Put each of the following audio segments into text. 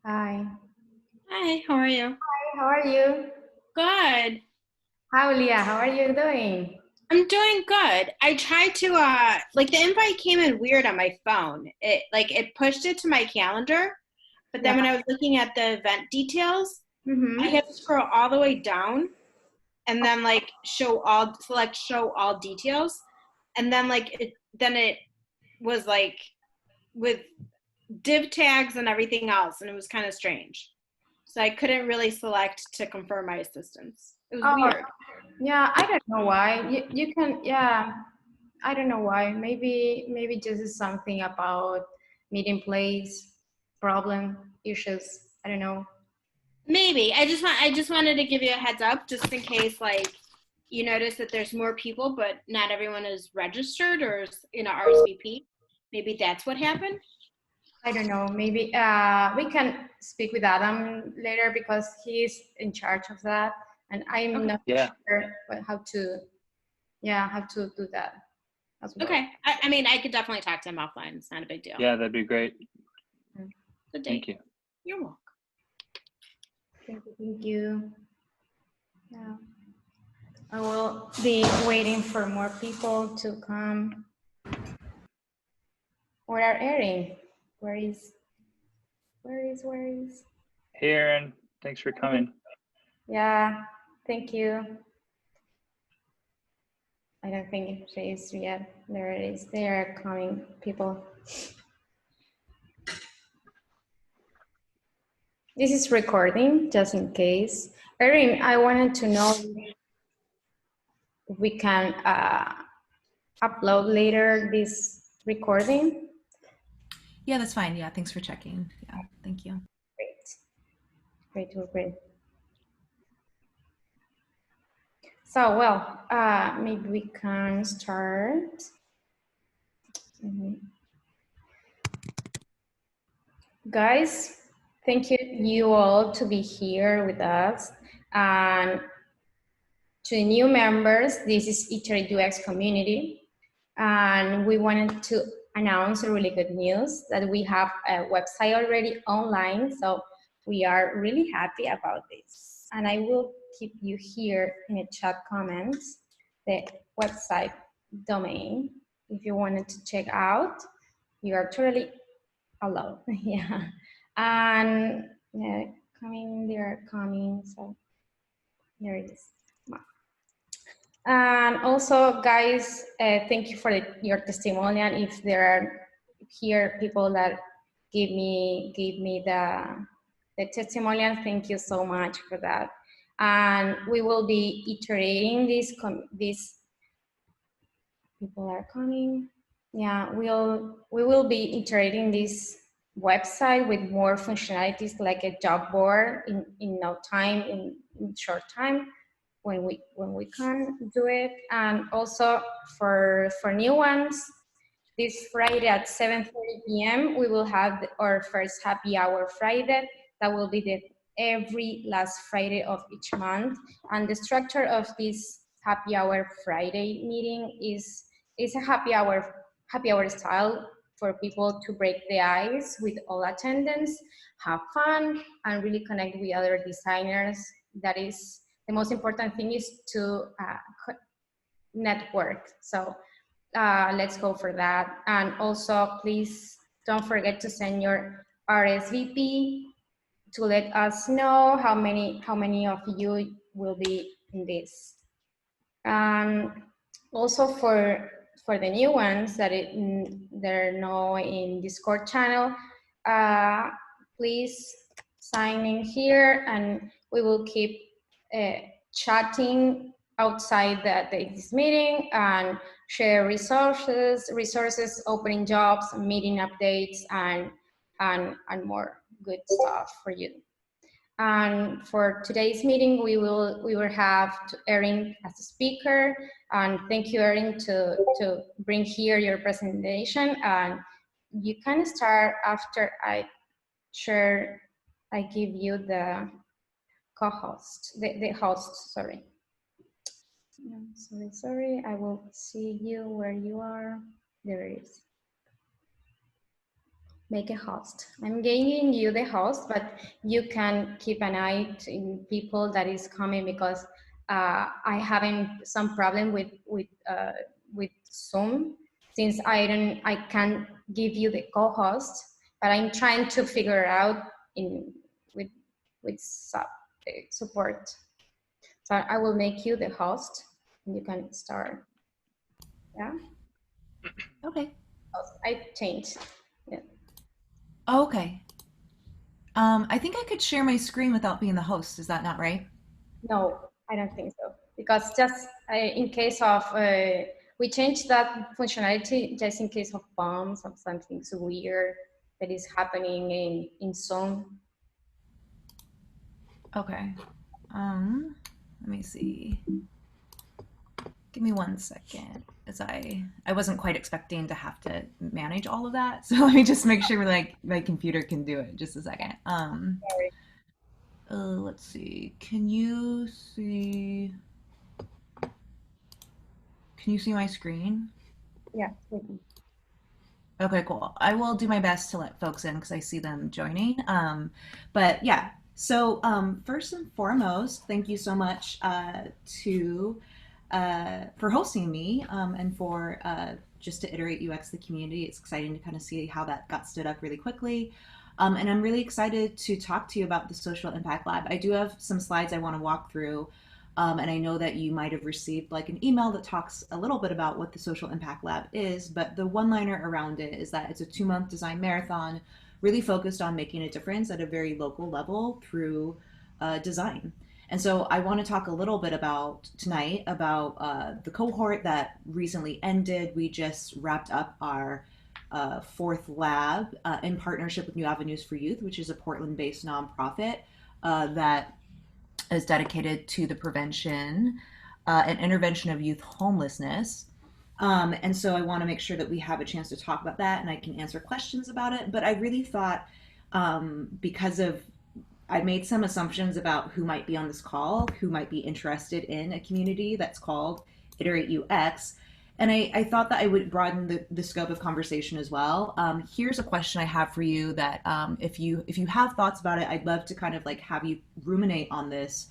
Hi. Hi, how are you? Hi, how are you? Good. Hi, Leah. How are you doing? I'm doing good. I tried to like the invite came in weird on my phone. It pushed it to my calendar, but Yeah. then when I was looking at the event details, I Mm-hmm. had to scroll all the way down and then like select show all details. And then it was like with div tags and everything else, and it was kind of strange. So I couldn't really select to confirm my assistance. It was Oh, weird. yeah. I don't know why. You can. Yeah. I don't know why. Maybe this is something about meeting place problem issues. I don't know. Maybe. I just wanted to give you a heads up just in case like you notice that there's more people but not everyone is registered or RSVP. Maybe that's what happened. I don't know. Maybe we can speak with Adam later because he's in charge of that, and I'm Okay. not sure how to. Yeah, how to do that as well. Okay. I mean I could definitely talk to him offline. It's not a big deal. Yeah, that'd be great. Good day. Thank you. You're welcome. Thank you. Yeah. I will be waiting for more people to come. Where are Erin? Where is? Hey, Erin. Thanks for coming. Yeah, thank you. I don't think she is yet. There it is. They are coming, people. This is recording, just in case. Erin, I wanted to know if we can upload later this recording. Yeah, that's fine. Yeah, thanks for checking. Yeah, thank you. Great. So, well, maybe we can start. Guys, thank you all to be here with us. And to new members, this is IterateUX community. And we wanted to announce a really good news that we have a website already online. So we are really happy about this. And I will keep you here in the chat comments, the website domain. If you wanted to check out, you are totally allowed. Yeah. And yeah, they are coming. So there it is. And also, guys, thank you for your testimonial. If there are here people that gave me the testimonial, thank you so much for that. And we will be iterating these people are coming. Yeah, we will be iterating this website with more functionalities like a job board in no time, in short time when we can do it. And also for new ones, this Friday at 7:30 p.m. we will have our first happy hour Friday. That will be the every last Friday of each month. And the structure of this happy hour Friday meeting is a happy hour style for people to break the ice with all attendance, have fun, and really connect with other designers. That is the most important thing, is to network. So let's go for that. And also, please don't forget to send your RSVP to let us know how many of you will be in this. Also for the new ones that they're now in Discord channel, please sign in here, and we will keep chatting outside this meeting and share resources, opening jobs, meeting updates, and more good stuff for you. And for today's meeting, we will have Erin as a speaker. And thank you, Erin, to bring here your presentation. And you can start after I give you the co-host, the host, sorry. No, sorry, I will see you where you are. There it is. make a host. I'm giving you the host, but you can keep an eye in people that is coming, because I having some problem with Zoom, since I can't give you the co-host, but I'm trying to figure out in with support. So I will make you the host, and you can start. Yeah. Okay. I changed. Yeah. Okay. I think I could share my screen without being the host. Is that not right? No, I don't think so. Because just in case of, we changed that functionality just in case of bombs or something so weird that is happening in Zoom. Okay. Let me see. Give me 1 second, as I wasn't quite expecting to have to manage all of that. So let me just make sure like my computer can do it. Just a second. Sorry. Let's see. Can you see my screen? Yeah. Okay, cool. I will do my best to let folks in because I see them joining. But yeah, so first and foremost, thank you so much for hosting me and for just to iterate UX the community. It's exciting to kind of see how that got stood up really quickly. And I'm really excited to talk to you about the Social Impact Lab. I do have some slides I want to walk through. And I know that you might have received like an email that talks a little bit about what the Social Impact Lab is, but the one-liner around it is that it's a 2-month design marathon really focused on making a difference at a very local level through design. And so I want to talk a little bit about tonight about the cohort that recently ended. We just wrapped up our 4th lab in partnership with New Avenues for Youth, which is a Portland-based nonprofit that is dedicated to the prevention and intervention of youth homelessness. And so I want to make sure that we have a chance to talk about that and I can answer questions about it. But I really thought because I made some assumptions about who might be on this call, who might be interested in a community that's called IterateUX. And I thought that I would broaden the scope of conversation as well. Here's a question I have for you that if you have thoughts about it, I'd love to kind of like have you ruminate on this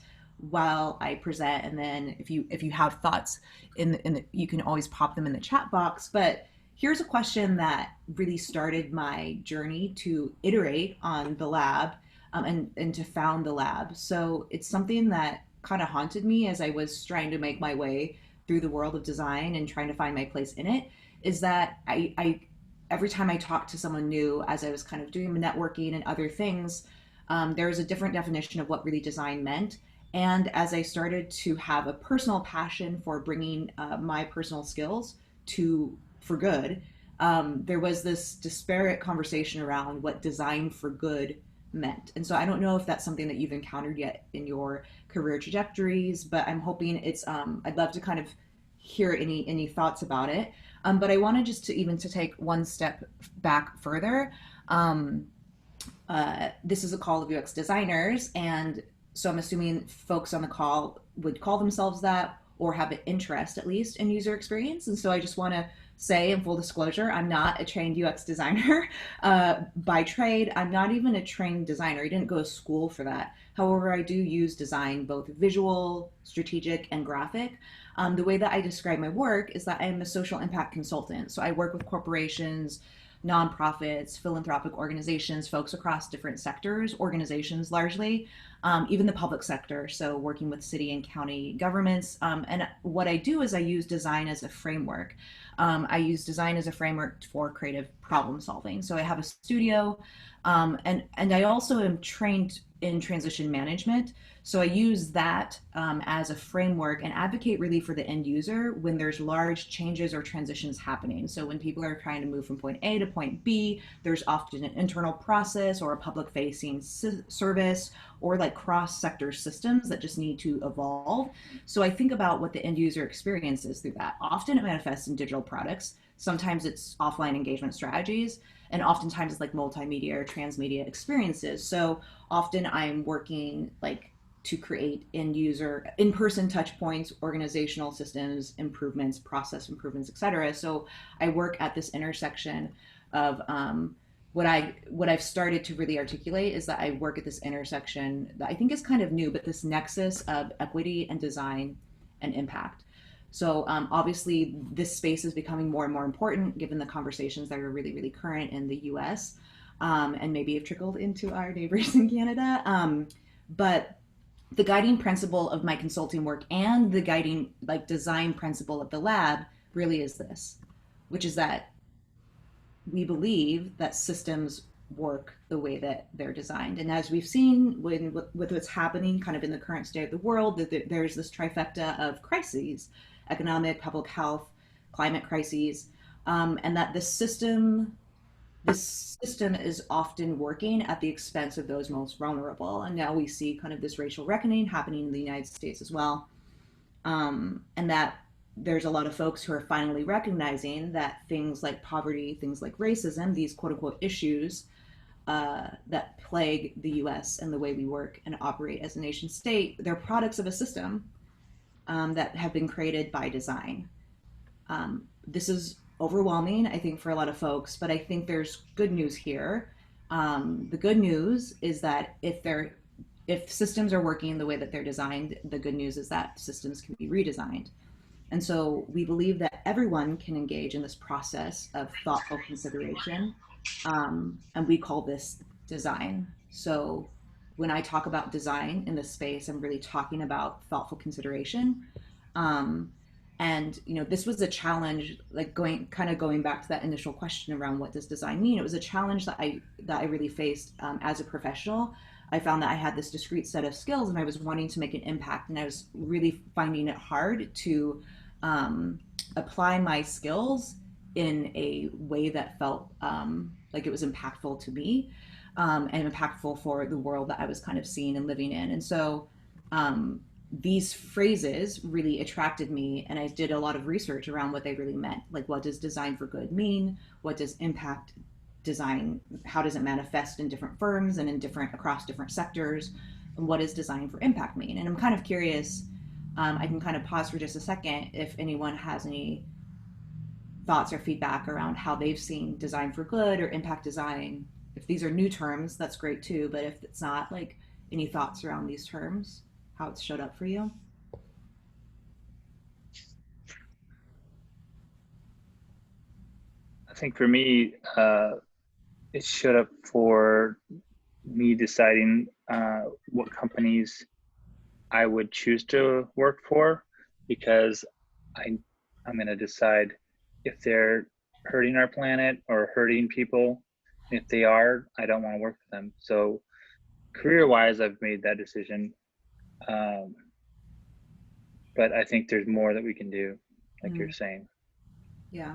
while I present. And then if you have thoughts you can always pop them in the chat box. But here's a question that really started my journey to iterate on the lab and to found the lab. So it's something that kind of haunted me as I was trying to make my way through the world of design and trying to find my place in it, is that I every time I talked to someone new as I was kind of doing networking and other things, there was a different definition of what really design meant. And as I started to have a personal passion for bringing my personal skills for good, there was this disparate conversation around what design for good meant. And so I don't know if that's something that you've encountered yet in your career trajectories, but I'm hoping it's I'd love to kind of hear any thoughts about it. But I wanted just to take one step back further. This is a call of UX designers, and so I'm assuming folks on the call would call themselves that or have an interest at least in user experience. And so I just want to say, in full disclosure, I'm not a trained UX designer by trade. I'm not even a trained designer. I didn't go to school for that. However, I do use design, both visual, strategic, and graphic. The way that I describe my work is that I'm a social impact consultant. So I work with corporations, nonprofits, philanthropic organizations, folks across different sectors, organizations largely, even the public sector. So working with city and county governments. And what I do is I use design as a framework. I use design as a framework for creative problem solving. So I have a studio, and I also am trained in transition management. So I use that as a framework and advocate really for the end user when there's large changes or transitions happening. So when people are trying to move from point A to point B, there's often an internal process or a public facing service or like cross sector systems that just need to evolve. So I think about what the end user experiences through that. Often it manifests in digital products. Sometimes it's offline engagement strategies, and oftentimes it's like multimedia or transmedia experiences. So often I'm working like to create in-person touch points, organizational systems improvements, process improvements, etc. So I work at this intersection of what I've started to really articulate is that I work at this intersection that I think is kind of new, but this nexus of equity and design and impact. So obviously, this space is becoming more and more important given the conversations that are really, really current in the U.S. And maybe have trickled into our neighbors in Canada. But the guiding principle of my consulting work and the guiding like design principle of the lab really is this, which is that we believe that systems work the way that they're designed. And as we've seen with what's happening kind of in the current state of the world, that there's this trifecta of crises: economic, public health, climate crises, and that this system is often working at the expense of those most vulnerable. And now we see kind of this racial reckoning happening in the United States as well. And that there's a lot of folks who are finally recognizing that things like poverty, things like racism, these quote unquote issues that plague the US and the way we work and operate as a nation state, they're products of a system that have been created by design. This is overwhelming, I think, for a lot of folks, but I think there's good news here. The good news is that if systems are working the way that they're designed, the good news is that systems can be redesigned. And so we believe that everyone can engage in this process of thoughtful consideration, and we call this design. So when I talk about design in this space, I'm really talking about thoughtful consideration. And this was a challenge, like going back to that initial question around what does design mean. It was a challenge that I really faced as a professional. I found that I had this discrete set of skills and I was wanting to make an impact, and I was really finding it hard to apply my skills in a way that felt like it was impactful to me, and impactful for the world that I was kind of seeing and living in. And so these phrases really attracted me, and I did a lot of research around what they really meant. Like, what does design for good mean? What does impact design, how does it manifest in different firms and across different sectors? And what does design for impact mean? And I'm kind of curious, I can kind of pause for just a second if anyone has any thoughts or feedback around how they've seen design for good or impact design. If these are new terms, that's great too, but if it's not, like, any thoughts around these terms, how it's showed up for you? I think for me, it showed up for me deciding what companies I would choose to work for, because I'm going to decide if they're hurting our planet or hurting people. If they are, I don't want to work for them. So career-wise, I've made that decision. But I think there's more that we can do, like you're saying. Yeah.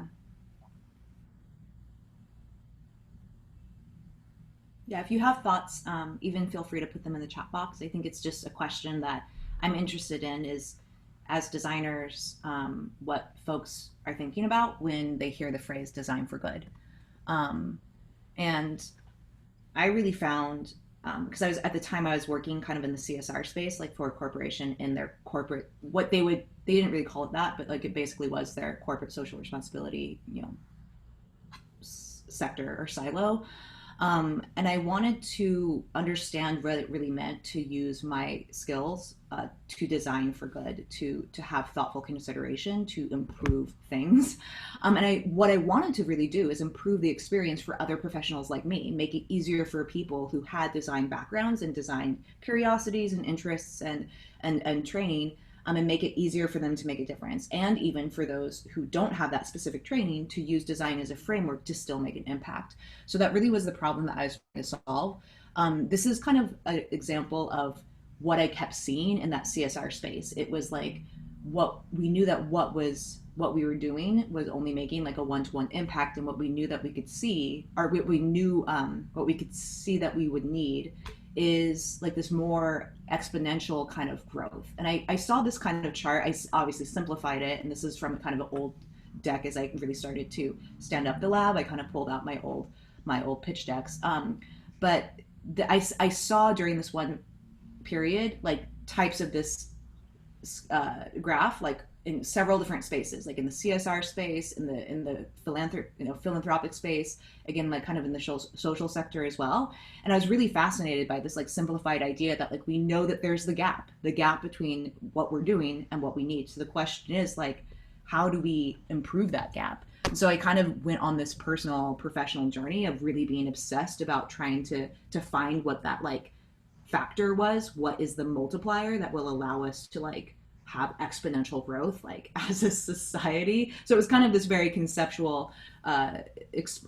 Yeah, if you have thoughts, even feel free to put them in the chat box. I think it's just a question that I'm interested in, is as designers, what folks are thinking about when they hear the phrase design for good. And I really found, because at the time I was working kind of in the CSR space, like for a corporation in their corporate, they didn't really call it that, but like it basically was their corporate social responsibility, sector or silo. And I wanted to understand what it really meant to use my skills to design for good, to have thoughtful consideration, to improve things. And what I wanted to really do is improve the experience for other professionals like me, make it easier for people who had design backgrounds and design curiosities and interests and training, and make it easier for them to make a difference. And even for those who don't have that specific training, to use design as a framework to still make an impact. So that really was the problem that I was trying to solve. This is kind of an example of what I kept seeing in that CSR space. It was like, what we knew that what we were doing was only making like a one-to-one impact, and what we knew that we could see, or what we could see that we would need, is like this more exponential kind of growth. And I saw this kind of chart. I obviously simplified it, and this is from kind of an old deck. As I really started to stand up the lab, I kind of pulled out my old pitch decks. But I saw during this one period, like, types of this graph, like in several different spaces, like in the CSR space, in the philanthropic space, again, like kind of in the social sector as well. And I was really fascinated by this like simplified idea that like we know that there's the gap between what we're doing and what we need. So the question is like, how do we improve that gap? So I kind of went on this personal professional journey of really being obsessed about trying to find what that like factor was. What is the multiplier that will allow us to like have exponential growth like as a society? So it was kind of this very conceptual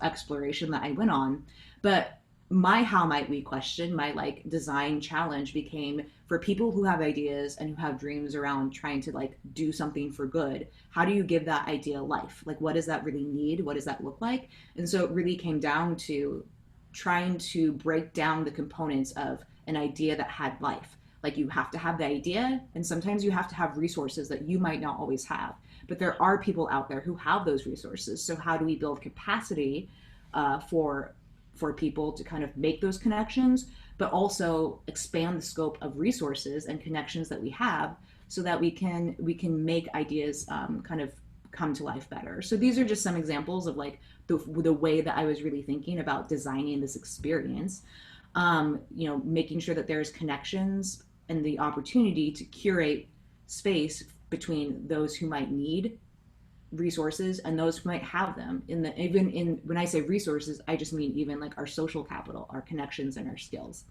exploration that I went on. But my how might we question, my like design challenge became for people who have ideas and who have dreams around trying to like do something for good. How do you give that idea life? Like, what does that really need? What does that look like? And so it really came down to trying to break down the components of an idea that had life. Like, you have to have the idea, and sometimes you have to have resources that you might not always have. But there are people out there who have those resources. So how do we build capacity for people to kind of make those connections, but also expand the scope of resources and connections that we have, so that we can make ideas kind of come to life better. So these are just some examples of like the way that I was really thinking about designing this experience. Making sure that there's connections and the opportunity to curate space between those who might need resources and those who might have them. When I say resources, I just mean even like our social capital, our connections, and our skills.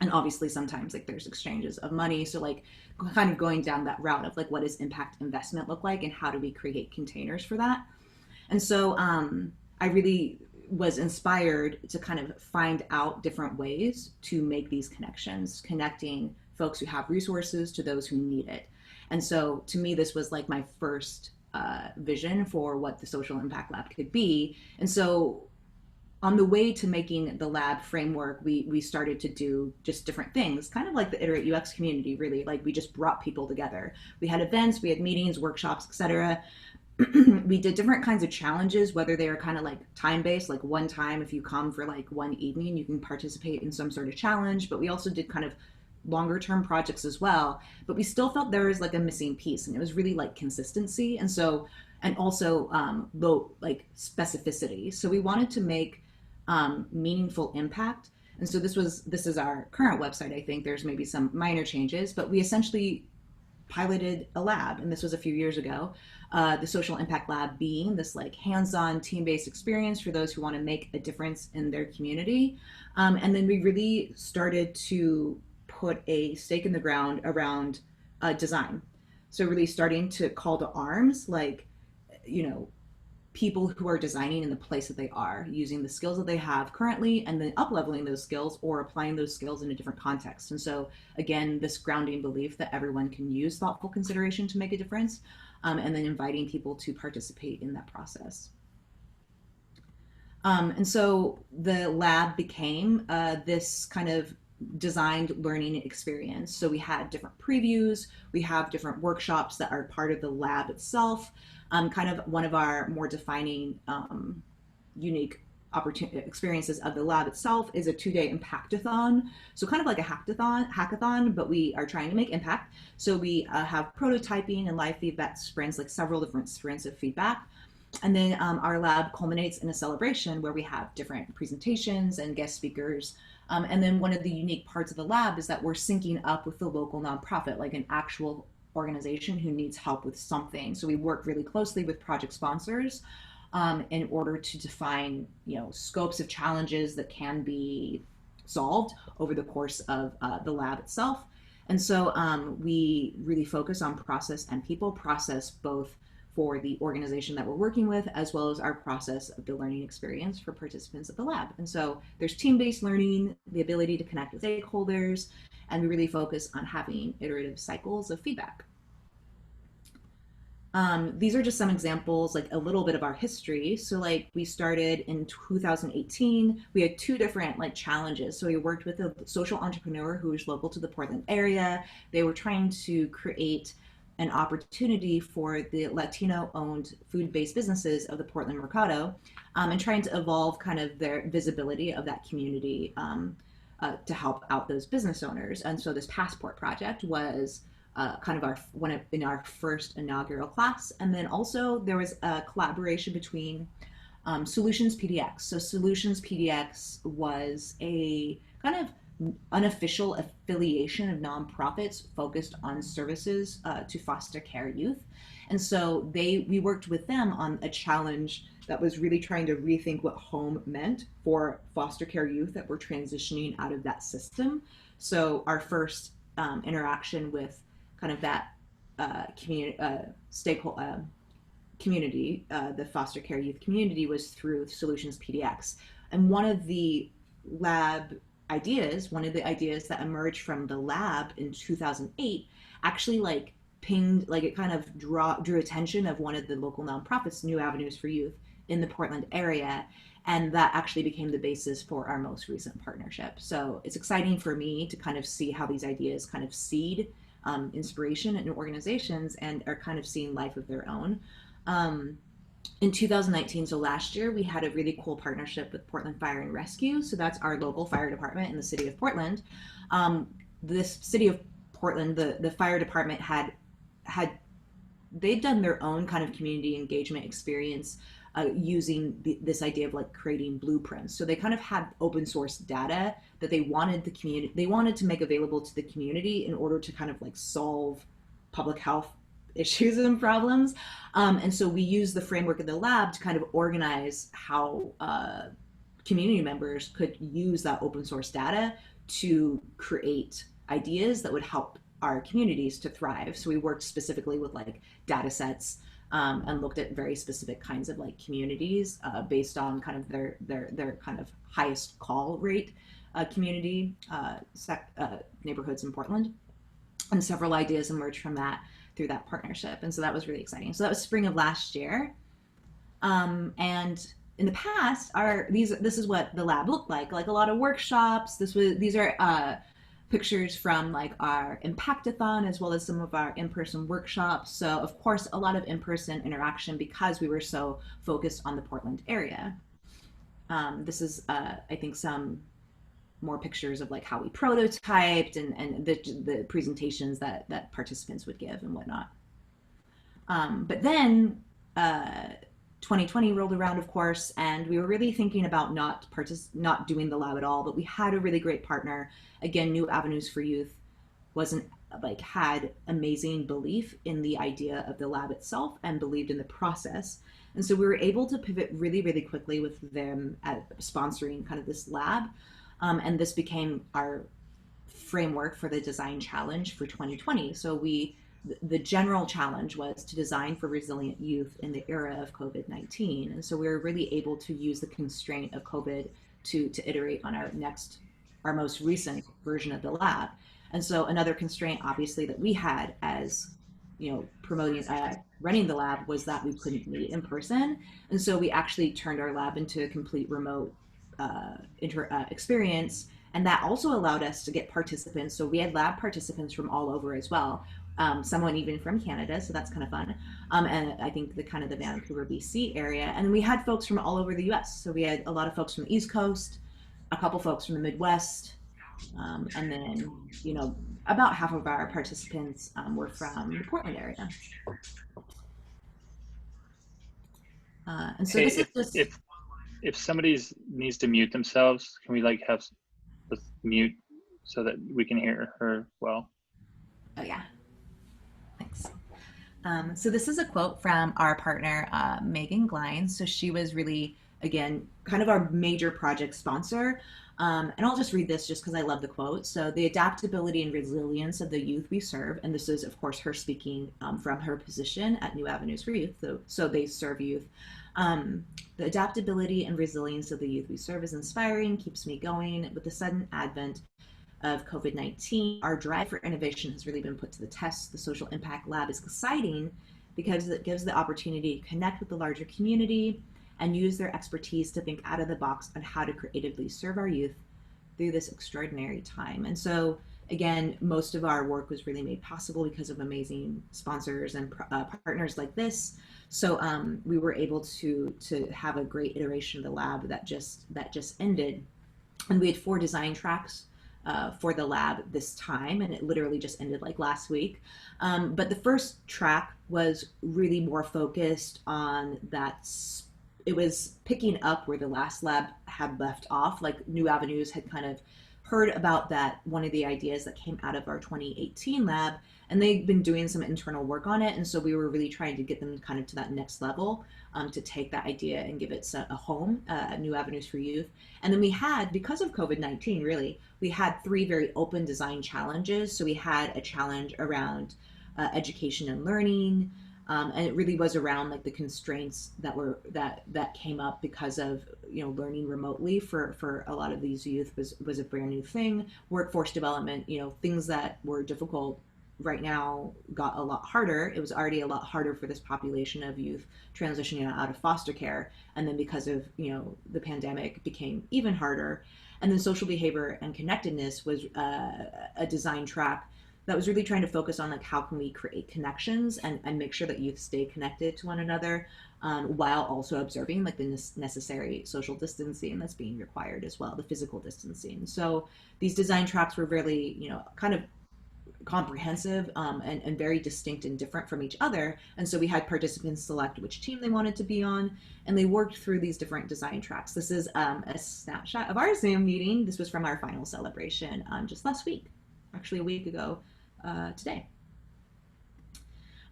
And obviously sometimes like there's exchanges of money. So like kind of going down that route of like, what does impact investment look like, and how do we create containers for that? And so I really was inspired to kind of find out different ways to make these connections, connecting folks who have resources to those who need it. And so to me, this was like my first vision for what the Social Impact Lab could be. And so on the way to making the lab framework, we started to do just different things, kind of like the IterateUX community, really. Like, we just brought people together. We had events, we had meetings, workshops, etc. We did different kinds of challenges, whether they are kind of like time-based, like one time if you come for like one evening, you can participate in some sort of challenge. But we also did kind of longer term projects as well. But we still felt there was like a missing piece, and it was really like consistency. And also low like specificity. So we wanted to make meaningful impact. And so this is our current website. I think there's maybe some minor changes, but we essentially piloted a lab, and this was a few years ago. The Social Impact Lab being this like hands-on team-based experience for those who want to make a difference in their community. And then we really started to put a stake in the ground around design. So really starting to call to arms, like, people who are designing in the place that they are, using the skills that they have currently, and then up-leveling those skills or applying those skills in a different context. And so again, this grounding belief that everyone can use thoughtful consideration to make a difference, and then inviting people to participate in that process. And so the lab became this kind of designed learning experience. So we had different previews, we have different workshops that are part of the lab itself. Kind of one of our more defining unique experiences of the lab itself is a 2-day impactathon. So kind of like a hackathon, but we are trying to make impact. So we have prototyping and live feedback sprints, like several different sprints of feedback. And then our lab culminates in a celebration where we have different presentations and guest speakers. And then one of the unique parts of the lab is that we're syncing up with the local nonprofit, like an actual organization who needs help with something. So we work really closely with project sponsors in order to define, scopes of challenges that can be solved over the course of the lab itself. And so we really focus on process and people, process both for the organization that we're working with, as well as our process of the learning experience for participants at the lab. And so there's team-based learning, the ability to connect with stakeholders, and we really focus on having iterative cycles of feedback. These are just some examples, like a little bit of our history. So like we started in 2018, we had 2 different like challenges. So we worked with a social entrepreneur who was local to the Portland area. They were trying to create an opportunity for the Latino-owned food-based businesses of the Portland Mercado, and trying to evolve kind of their visibility of that community to help out those business owners. And so this passport project was kind of in our first inaugural class. And then also there was a collaboration between Solutions PDX. So Solutions PDX was a kind of unofficial affiliation of nonprofits focused on services to foster care youth. And so we worked with them on a challenge that was really trying to rethink what home meant for foster care youth that were transitioning out of that system. So our first interaction with kind of that community stakeholder community, the foster care youth community, was through Solutions PDX. And one of the ideas that emerged from the lab in 2008 actually like pinged, like it kind of drew attention of one of the local nonprofits, New Avenues for Youth, in the Portland area. And that actually became the basis for our most recent partnership. So it's exciting for me to kind of see how these ideas kind of seed inspiration in organizations and are kind of seeing life of their own. In 2019, so last year, we had a really cool partnership with Portland Fire and Rescue. So that's our local fire department in the city of Portland. This city of Portland, the fire department they'd done their own kind of community engagement experience using this idea of like creating blueprints. So they kind of had open source data that they wanted to make available to the community in order to kind of like solve public health issues and problems. And so we use the framework of the lab to kind of organize how community members could use that open source data to create ideas that would help our communities to thrive. So we worked specifically with like data sets and looked at very specific kinds of like communities based on kind of their kind of highest call rate community neighborhoods in Portland. And several ideas emerged from that through that partnership. And so that was really exciting. So that was spring of last year. And in the past, this is what the lab looked like a lot of workshops. These are pictures from like our Impactathon, as well as some of our in-person workshops. So of course, a lot of in-person interaction because we were so focused on the Portland area. This is, I think, some more pictures of like how we prototyped and the presentations that participants would give and whatnot. But then 2020 rolled around, of course, and we were really thinking about not doing the lab at all, but we had a really great partner. Again, New Avenues for Youth had amazing belief in the idea of the lab itself and believed in the process. And so we were able to pivot really, really quickly with them at sponsoring kind of this lab. And this became our framework for the design challenge for 2020. So the general challenge was to design for resilient youth in the era of COVID-19. And so we were really able to use the constraint of COVID to iterate on our most recent version of the lab. And so another constraint, obviously, that we had as promoting running the lab was that we couldn't meet in person. And so we actually turned our lab into a complete remote experience, and that also allowed us to get participants. So we had lab participants from all over as well, someone even from Canada, so that's kind of fun. And I think the Vancouver, BC area, and we had folks from all over the US. So we had a lot of folks from the East Coast, a couple folks from the Midwest, and then about half of our participants were from the Portland area. And so this is just if somebody needs to mute themselves, can we have mute so that we can hear her well? Oh yeah, thanks. So this is a quote from our partner, Megan Glein. So she was really, again, kind of our major project sponsor. And I'll just read this just because I love the quote. So the adaptability and resilience of the youth we serve, and this is of course her speaking from her position at New Avenues for Youth. So they serve youth. The adaptability and resilience of the youth we serve is inspiring, keeps me going. With the sudden advent of COVID-19, our drive for innovation has really been put to the test. The Social Impact Lab is exciting because it gives the opportunity to connect with the larger community and use their expertise to think out of the box on how to creatively serve our youth through this extraordinary time. And so, again, most of our work was really made possible because of amazing sponsors and partners like this. So we were able to have a great iteration of the lab that just ended. And we had 4 design tracks for the lab this time, and it literally just ended like last week. But the first track was really more focused on that. It was picking up where the last lab had left off. Like New Avenues had kind of heard about that, one of the ideas that came out of our 2018 lab, and they'd been doing some internal work on it. And so we were really trying to get them kind of to that next level, to take that idea and give it a home, New Avenues for Youth. And then we had, because of COVID-19, really, we had 3 very open design challenges. So we had a challenge around education and learning, and it really was around like the constraints that came up because of learning remotely for a lot of these youth was a brand new thing. Workforce development, things that were difficult right now got a lot harder. It was already a lot harder for this population of youth transitioning out of foster care, and then because of the pandemic, it became even harder. And then social behavior and connectedness was a design track that was really trying to focus on like how can we create connections and make sure that youth stay connected to one another, while also observing like the necessary social distancing that's being required as well, the physical distancing. So these design tracks were really kind of comprehensive, and very distinct and different from each other. And so we had participants select which team they wanted to be on, and they worked through these different design tracks. This is a snapshot of our Zoom meeting. This was from our final celebration just last week, actually a week ago today.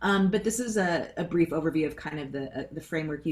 But this is a brief overview of kind of the framework.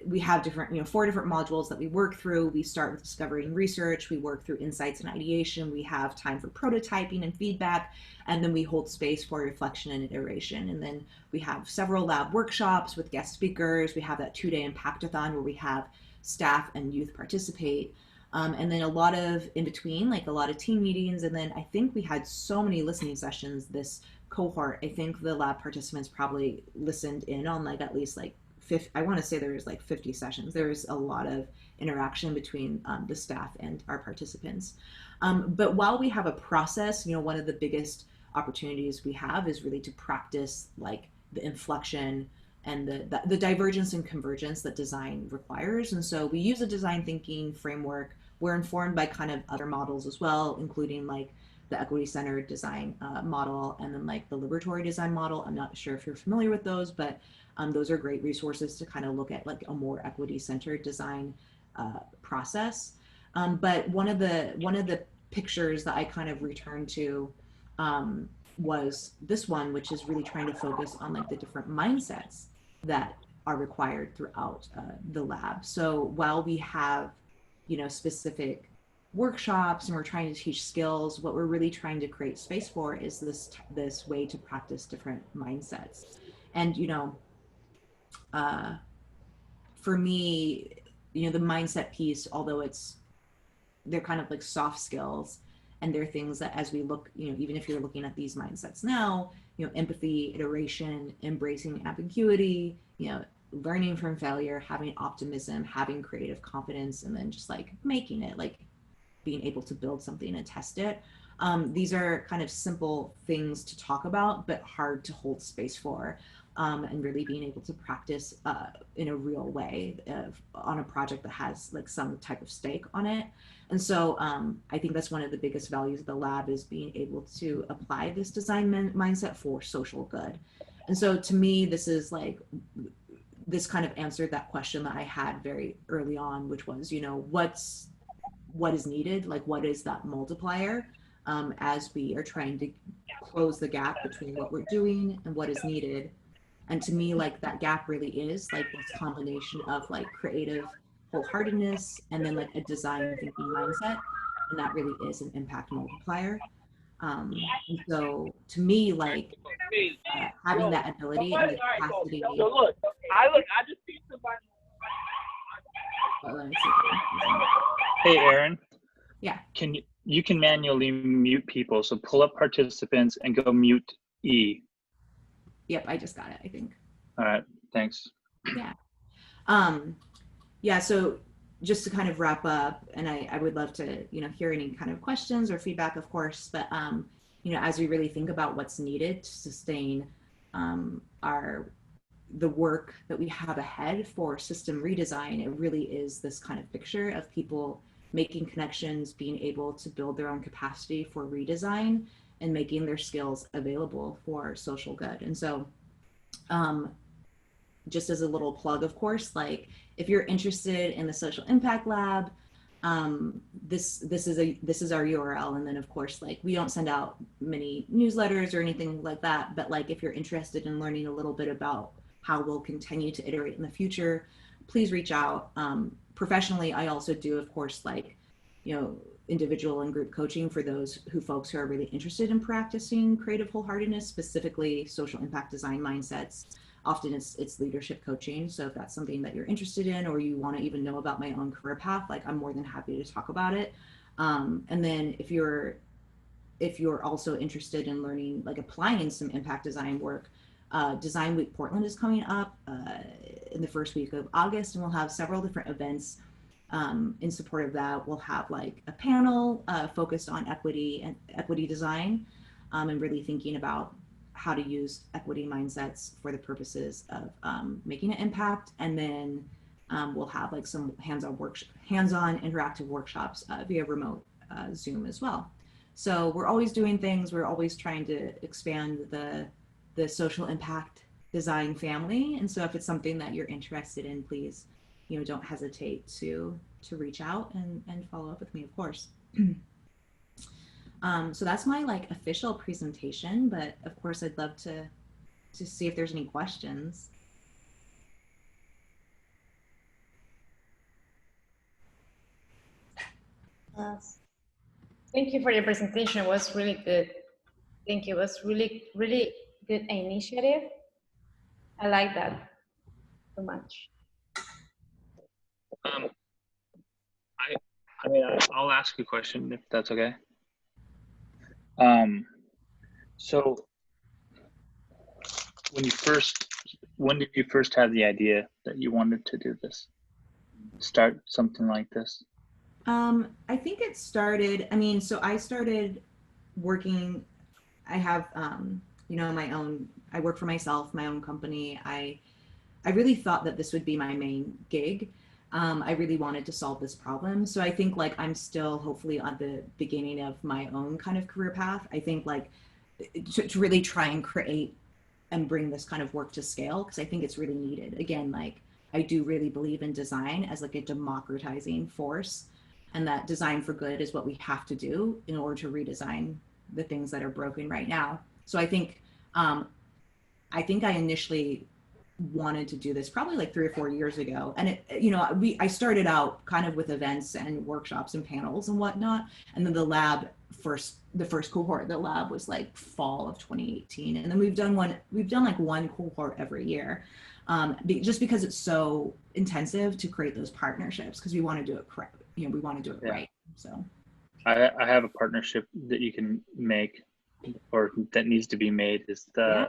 We have different, 4 different modules that we work through. We start with discovery and research. We work through insights and ideation. We have time for prototyping and feedback, and then we hold space for reflection and iteration. And then we have several lab workshops with guest speakers. We have that 2-day impactathon where we have staff and youth participate. And then a lot of in between, like a lot of team meetings. And then I think we had so many listening sessions this cohort. I think the lab participants probably listened in on like at least like 50, I want to say there was like 50 sessions. There was a lot of interaction between the staff and our participants. But while we have a process, one of the biggest opportunities we have is really to practice like the inflection and the divergence and convergence that design requires. And so we use a design thinking framework. We're informed by kind of other models as well, including like the equity-centered design model, and then like the liberatory design model. I'm not sure if you're familiar with those, but those are great resources to kind of look at like a more equity-centered design process. But one of the pictures that I kind of returned to was this one, which is really trying to focus on like the different mindsets that are required throughout the lab. So while we have, specific workshops and we're trying to teach skills, what we're really trying to create space for is this way to practice different mindsets. And, for me, the mindset piece, although they're kind of like soft skills, and they're things that as we look, even if you're looking at these mindsets now, empathy, iteration, embracing ambiguity, learning from failure, having optimism, having creative confidence, and then just like making it, like being able to build something and test it. These are kind of simple things to talk about, but hard to hold space for, and really being able to practice in a real way on a project that has like some type of stake on it. And so I think that's one of the biggest values of the lab, is being able to apply this design mindset for social good. And so to me, this kind of answered that question that I had very early on, which was, what is needed? Like, what is that multiplier as we are trying to close the gap between what we're doing and what is needed? And to me, like that gap really is like this combination of like creative wholeheartedness and then like a design thinking mindset. And that really is an impact multiplier. And so to me, like having that ability and the capacity. So look, I just see somebody. Hey, Erin. Yeah. You can manually mute people. So pull up participants and go mute E. Yep, I just got it, I think. All right, thanks. Yeah. Yeah, so just to kind of wrap up, and I would love to, hear any kind of questions or feedback, of course, but, as we really think about what's needed to sustain the work that we have ahead for system redesign, it really is this kind of picture of people making connections, being able to build their own capacity for redesign, and making their skills available for social good. And so just as a little plug, of course, like if you're interested in the Social Impact Lab, this is our URL. And then of course, like we don't send out many newsletters or anything like that, but like if you're interested in learning a little bit about how we'll continue to iterate in the future, please reach out. Professionally, I also do, of course, like, you know, individual and group coaching for those folks who are really interested in practicing creative wholeheartedness, specifically social impact design mindsets. Often it's leadership coaching. So if that's something that you're interested in, or you want to even know about my own career path, like I'm more than happy to talk about it. And then if you're also interested in learning, like applying some impact design work, Design Week Portland is coming up in the first week of August, and we'll have several different events in support of that. We'll have like a panel focused on equity and equity design, and really thinking about how to use equity mindsets for the purposes of making an impact. And then we'll have like some hands-on interactive workshops via remote Zoom as well. So we're always doing things. We're always trying to expand the social impact design family. And so if it's something that you're interested in, please, you know, don't hesitate to reach out and follow up with me, of course. So that's my like official presentation, but of course I'd love to see if there's any questions. Thank you for your presentation. It was really good. Thank you. It was really, really good initiative. I like that so much. I mean, I'll ask a question if that's okay. So when did you first have the idea that you wanted to do this? Start something like this? I think it started, I mean, so I started working, I have, you know, I work for myself, my own company. I really thought that this would be my main gig. I really wanted to solve this problem. So I think like I'm still hopefully on the beginning of my own kind of career path. I think like to really try and create and bring this kind of work to scale, because I think it's really needed. Again, like I do really believe in design as like a democratizing force, and that design for good is what we have to do in order to redesign the things that are broken right now. So I think I initially wanted to do this probably like 3 or 4 years ago. And it, you know, I started out kind of with events and workshops and panels and whatnot. And then the first cohort of the lab was like fall of 2018. And then we've done like one cohort every year, just because it's so intensive to create those partnerships, because we want to do it correct. You know, we want to do it right. So I have a partnership that you can make, or that needs to be made, is the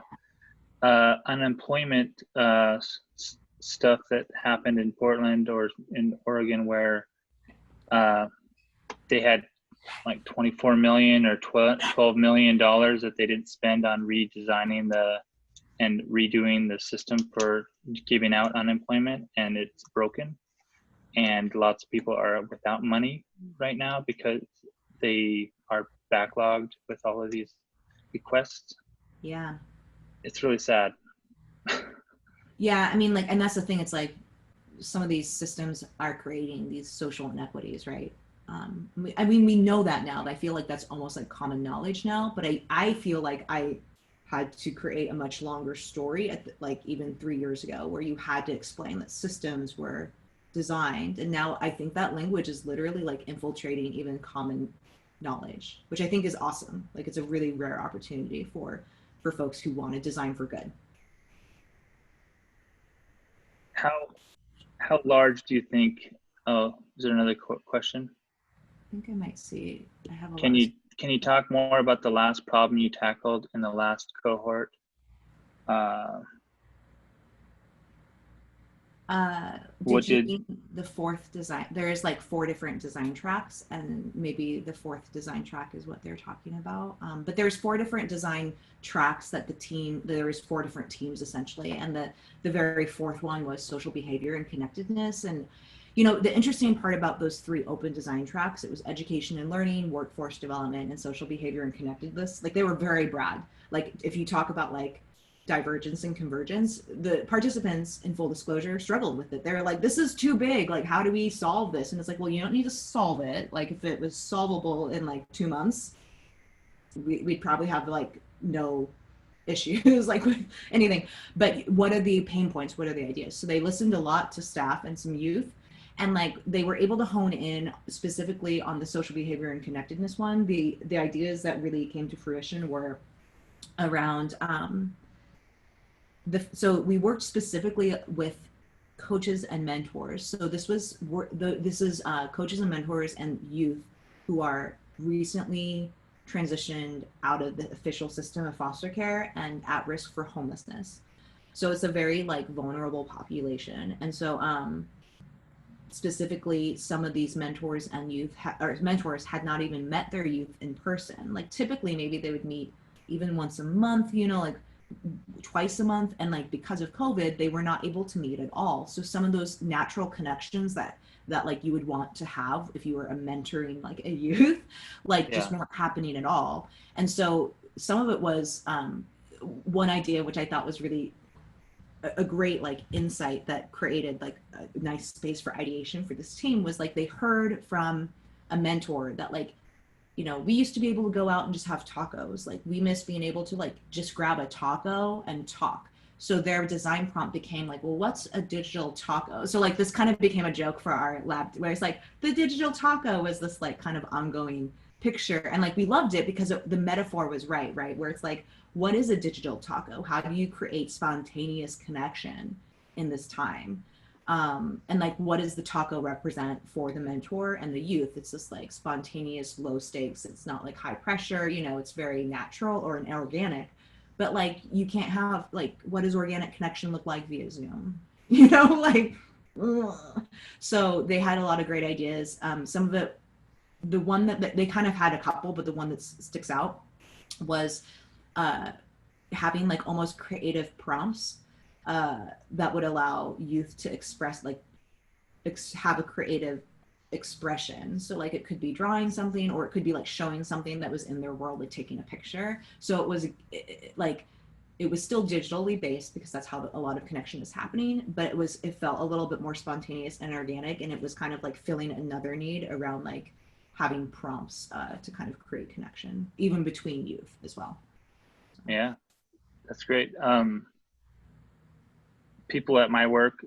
unemployment stuff that happened in Portland or in Oregon, where they had like 24 million or 12 million dollars that they didn't spend on redesigning and redoing the system for giving out unemployment, and it's broken. And lots of people are without money right now because they are backlogged with all of these requests. Yeah. It's really sad. Yeah, I mean, like, and that's the thing. It's like some of these systems are creating these social inequities, right? I mean, we know that now. I feel like that's almost like common knowledge now. But I feel like I had to create a much longer story like even 3 years ago, where you had to explain that systems were designed. And now I think that language is literally like infiltrating even common knowledge, which I think is awesome. Like it's a really rare opportunity for folks who want to design for good. How large do you think? Oh, is there another question? I think I might see. I have a Can you talk more about the last problem you tackled in the last cohort? Did you mean the fourth design? There is like 4 different design tracks, and maybe the 4th design track is what they're talking about. But there's 4 different design tracks that there is 4 different teams essentially. And the very 4th one was social behavior and connectedness. And, you know, the interesting part about those 3 open design tracks, it was education and learning, workforce development, and social behavior and connectedness. Like they were very broad. Like if you talk about like divergence and convergence, the participants, in full disclosure, struggled with it. They were like, this is too big. Like, how do we solve this? And it's like, well, you don't need to solve it. Like if it was solvable in like 2 months, we'd probably have like no issues like with anything. But what are the pain points? What are the ideas? So they listened a lot to staff and some youth, and like they were able to hone in specifically on the social behavior and connectedness one. The ideas that really came to fruition were around so we worked specifically with coaches and mentors. So this is coaches and mentors and youth who are recently transitioned out of the official system of foster care and at risk for homelessness. So it's a very like vulnerable population. And so specifically some of these mentors and mentors had not even met their youth in person. Like typically maybe they would meet even once a month, you know, like twice a month, and like because of COVID they were not able to meet at all. So some of those natural connections that like you would want to have if you were mentoring like a youth, like just weren't happening at all. And so some of it was one idea which I thought was really a great like insight that created like a nice space for ideation for this team was like they heard from a mentor that like, you know, we used to be able to go out and just have tacos. Like we miss being able to like just grab a taco and talk. So their design prompt became like, well, what's a digital taco? So like this kind of became a joke for our lab where it's like the digital taco was this like kind of ongoing picture. And like we loved it because the metaphor was right? Where it's like, what is a digital taco? How do you create spontaneous connection in this time? And like, what does the taco represent for the mentor and the youth? It's just like spontaneous, low stakes. It's not like high pressure, you know, it's very natural or an organic, but like, you can't have like, what does organic connection look like via Zoom? You know, like, ugh. So they had a lot of great ideas. Some of it, the one that they kind of had a couple, but the one that sticks out was having like almost creative prompts that would allow youth to express like have a creative expression. So like it could be drawing something, or it could be like showing something that was in their world, like taking a picture. So it was like it was still digitally based because that's how a lot of connection is happening, but it felt a little bit more spontaneous and organic, and it was kind of like filling another need around like having prompts to kind of create connection even between youth as well. Yeah, that's great. People at my work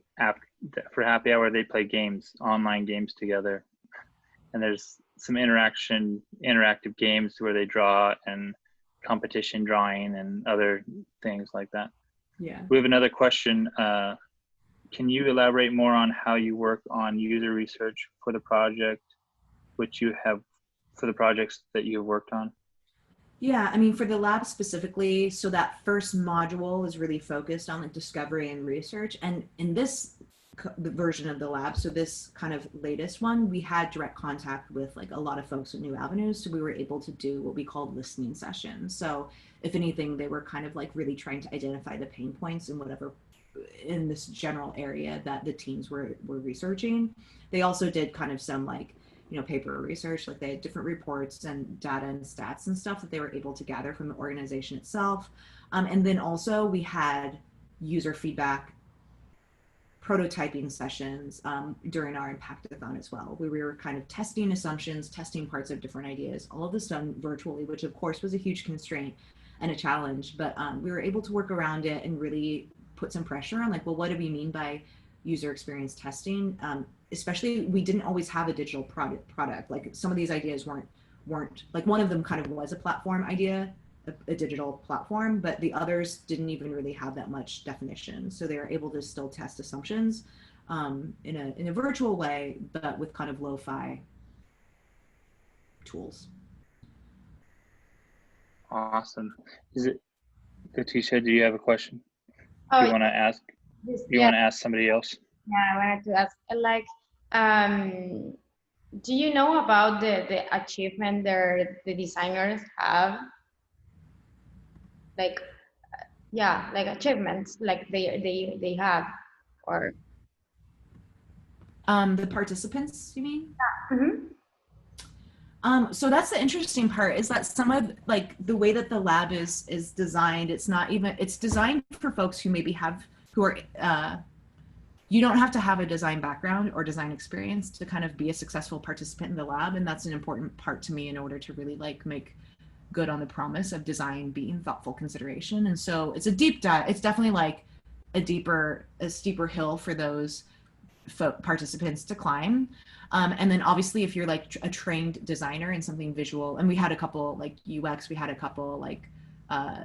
for happy hour, they play games, online games together, and there's some interactive games where they draw and competition drawing and other things like that. Yeah. We have another question. Can you elaborate more on how you work on user research for the project, which you have for the projects that you have worked on? Yeah, I mean, for the lab specifically, so that first module is really focused on like discovery and research. And in this the version of the lab, so this kind of latest one, we had direct contact with like a lot of folks with New Avenues. So we were able to do what we called listening sessions. So if anything, they were kind of like really trying to identify the pain points in whatever in this general area that the teams were researching. They also did kind of some like, you know, paper research, like they had different reports and data and stats and stuff that they were able to gather from the organization itself. And then also we had user feedback prototyping sessions during our Impactathon as well, where we were kind of testing assumptions, testing parts of different ideas, all of this done virtually, which of course was a huge constraint and a challenge, but we were able to work around it and really put some pressure on like, well, what do we mean by user experience testing? Especially, we didn't always have a digital product. Like some of these ideas weren't like, one of them kind of was a platform idea, a digital platform, but the others didn't even really have that much definition. So they were able to still test assumptions in a virtual way, but with kind of lo-fi tools. Awesome. Is it, Katisha, do you have a question? Oh, you want to ask? You want to ask somebody else? Yeah, I wanted to ask, like, do you know about the achievement the designers have? Like, yeah, like achievements, like they have, or The participants, you mean? Mhm. So that's the interesting part, is that some of like the way that the lab is designed, it's designed for folks who maybe who are you don't have to have a design background or design experience to kind of be a successful participant in the lab, and that's an important part to me in order to really like make good on the promise of design being thoughtful consideration. And so it's a deep dive. It's definitely like a steeper hill for those participants to climb. And then obviously if you're like a trained designer in something visual, and we had a couple like UX, we had a couple like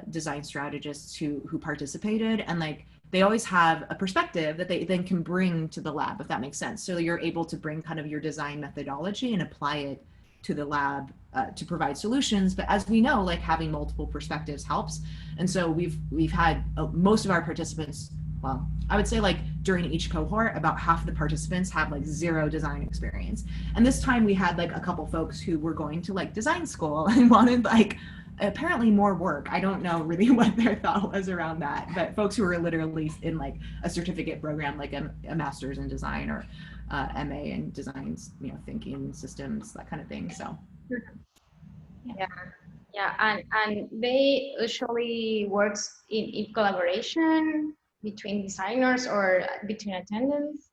design strategists who participated, and like they always have a perspective that they then can bring to the lab, if that makes sense. So you're able to bring kind of your design methodology and apply it to the lab to provide solutions. But as we know, like having multiple perspectives helps. And so we've had most of our participants, well, I would say like during each cohort, about half the participants have like zero design experience. And this time we had like a couple folks who were going to like design school and wanted like apparently more work. I don't know really what their thought was around that, but folks who were literally in like a certificate program, like a master's in design or MA in designs, you know, thinking systems, that kind of thing. So Yeah, and they usually works in collaboration between designers or between attendants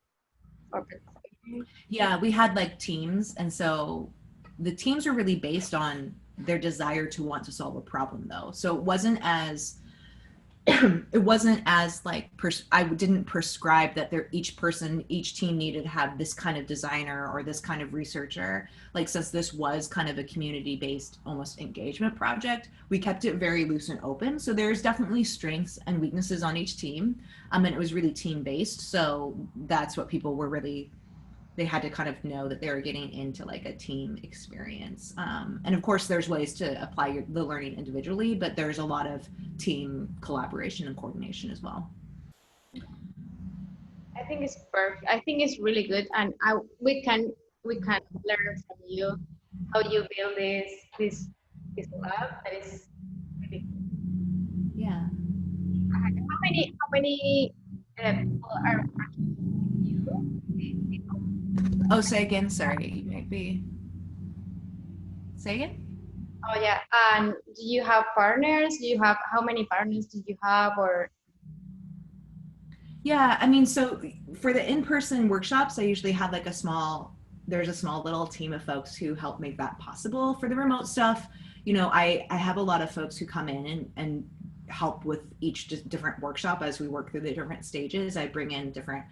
or participants. yeah, we had like teams, and so the teams were really based on their desire to want to solve a problem though. So it wasn't as like I didn't prescribe that each team needed to have this kind of designer or this kind of researcher. Like, since this was kind of a community-based almost engagement project, we kept it very loose and open. So there's definitely strengths and weaknesses on each team. And it was really team-based. So that's what people were really, they had to kind of know that they were getting into like a team experience. And of course there's ways to apply the learning individually, but there's a lot of team collaboration and coordination as well. I think it's perfect. I think it's really good, and we can learn from you how you build this lab. That is really good. Yeah. How many people are working with you? Oh, say again. Sorry, you might be. Say again. Oh yeah, and do you have partners? Do you have, how many partners do you have, or? Yeah, I mean, so for the in-person workshops, I usually have like there's a small little team of folks who help make that possible. For the remote stuff, you know, I have a lot of folks who come in and help with each different workshop as we work through the different stages. I bring in different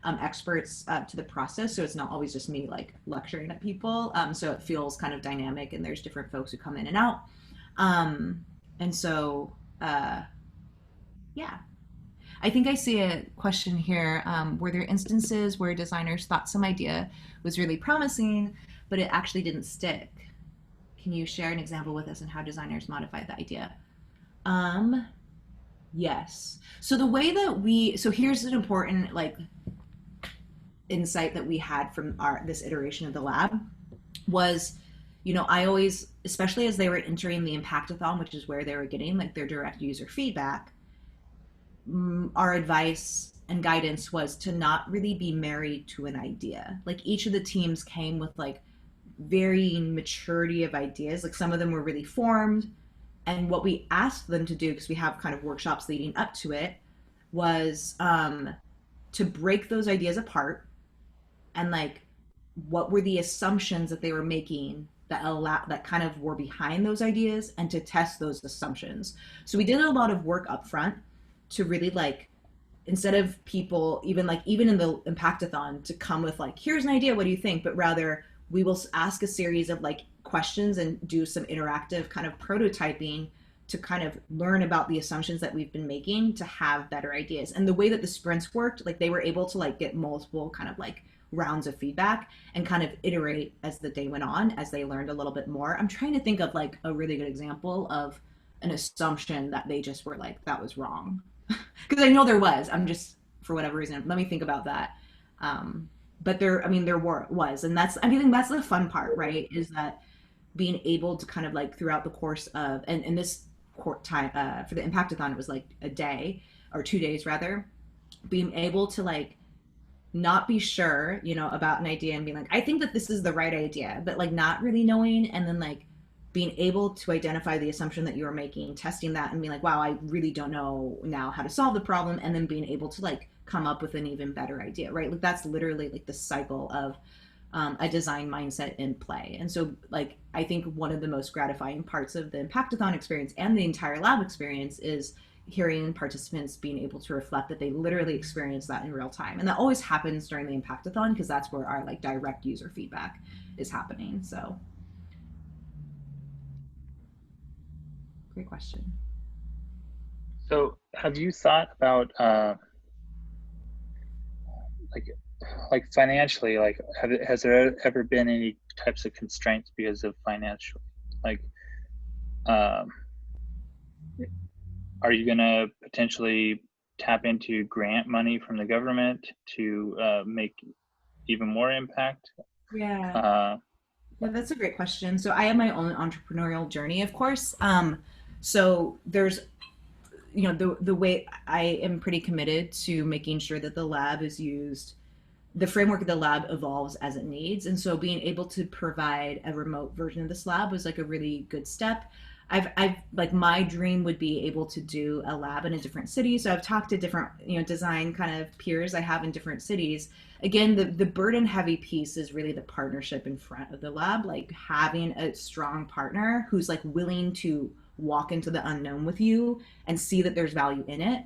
experts to the process, so it's not always just me like lecturing at people. So it feels kind of dynamic, and there's different folks who come in and out. And so, yeah. I think I see a question here. Were there instances where designers thought some idea was really promising, but it actually didn't stick? Can you share an example with us on how designers modified the idea? Yes. So the way that so here's an important like insight that we had from this iteration of the lab was, you know, I always, especially as they were entering the Impactathon, which is where they were getting like their direct user feedback, our advice and guidance was to not really be married to an idea. Like, each of the teams came with like varying maturity of ideas. Like, some of them were really formed, and what we asked them to do, because we have kind of workshops leading up to it, was to break those ideas apart, and like what were the assumptions that they were making that kind of were behind those ideas, and to test those assumptions. So we did a lot of work up front to really like, instead of people even in the Impactathon to come with like, here's an idea, what do you think? But rather, we will ask a series of like questions and do some interactive kind of prototyping to kind of learn about the assumptions that we've been making to have better ideas. And the way that the sprints worked, like they were able to like get multiple kind of like rounds of feedback and kind of iterate as the day went on, as they learned a little bit more. I'm trying to think of like a really good example of an assumption that they just were like, that was wrong. Because I know there was. I'm just, for whatever reason, let me think about that. But there was, and I think that's the fun part, right? Is that being able to kind of like throughout the course of, and this time for the Impactathon, it was like a day or 2 days rather, being able to like not be sure, you know, about an idea and being like, I think that this is the right idea, but like not really knowing, and then like being able to identify the assumption that you were making, testing that and being like, wow, I really don't know now how to solve the problem, and then being able to like come up with an even better idea, right? Like that's literally like the cycle of a design mindset in play. And so like I think one of the most gratifying parts of the Impactathon experience and the entire lab experience is hearing participants being able to reflect that they literally experience that in real time. And that always happens during the Impactathon because that's where our like direct user feedback is happening. So great question. So have you thought about like financially, like has there ever been any types of constraints because of financial, like are you going to potentially tap into grant money from the government to make even more impact? Yeah, that's a great question. So I have my own entrepreneurial journey, of course. So there's, you know, the way I am pretty committed to making sure that the lab is used, the framework of the lab evolves as it needs. And so being able to provide a remote version of this lab was like a really good step. I've like my dream would be able to do a lab in a different city. So I've talked to different, you know, design kind of peers I have in different cities. Again, the burden heavy piece is really the partnership in front of the lab, like having a strong partner who's like willing to walk into the unknown with you and see that there's value in it.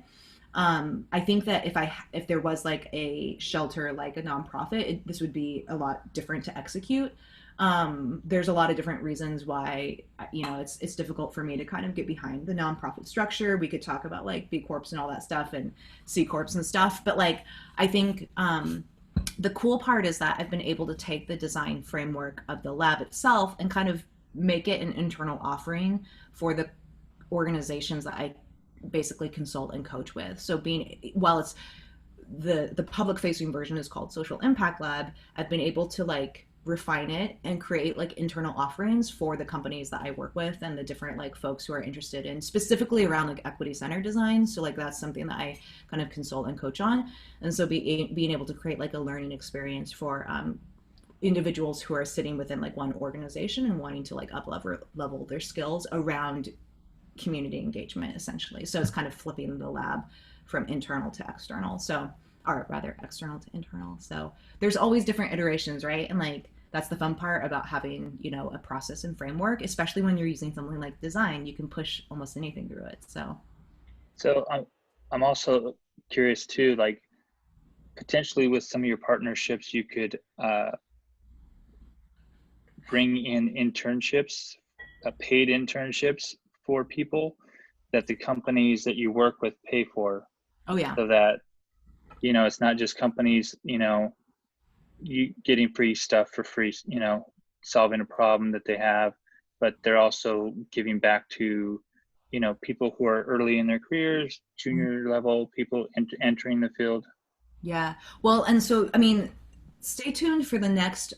I think that if there was like a shelter, like a nonprofit, this would be a lot different to execute. There's a lot of different reasons why, you know, it's difficult for me to kind of get behind the nonprofit structure. We could talk about like B Corps and all that stuff and C Corps and stuff, but like I think the cool part is that I've been able to take the design framework of the lab itself and kind of make it an internal offering for the organizations that I basically consult and coach with. So while it's the public facing version is called Social Impact Lab, I've been able to like refine it and create like internal offerings for the companies that I work with and the different like folks who are interested in specifically around like equity centered design. So like that's something that I kind of consult and coach on. And so being able to create like a learning experience for individuals who are sitting within like one organization and wanting to like up level their skills around community engagement essentially. So it's kind of flipping the lab from internal to external. So, or rather external to internal. So there's always different iterations, right? And like that's the fun part about having, you know, a process and framework, especially when you're using something like design, you can push almost anything through it. So I'm also curious too, like potentially with some of your partnerships, you could bring in internships, paid internships for people that the companies that you work with pay for. Oh yeah. So that, you know, it's not just companies, you know, you getting free stuff for free, you know, solving a problem that they have, but they're also giving back to, you know, people who are early in their careers, junior level people entering the field. Yeah. Well, and so, I mean, stay tuned for the next.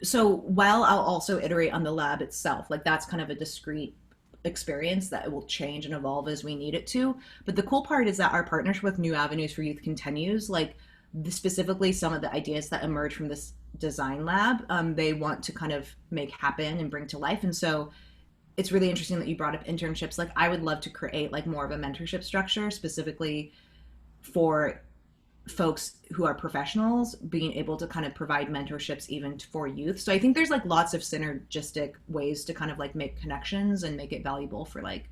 So while I'll also iterate on the lab itself, like that's kind of a discrete experience that will change and evolve as we need it to. But the cool part is that our partnership with New Avenues for Youth continues. Like specifically some of the ideas that emerge from this design lab, they want to kind of make happen and bring to life. And so it's really interesting that you brought up internships. Like I would love to create like more of a mentorship structure specifically for folks who are professionals being able to kind of provide mentorships even for youth. So I think there's like lots of synergistic ways to kind of like make connections and make it valuable for like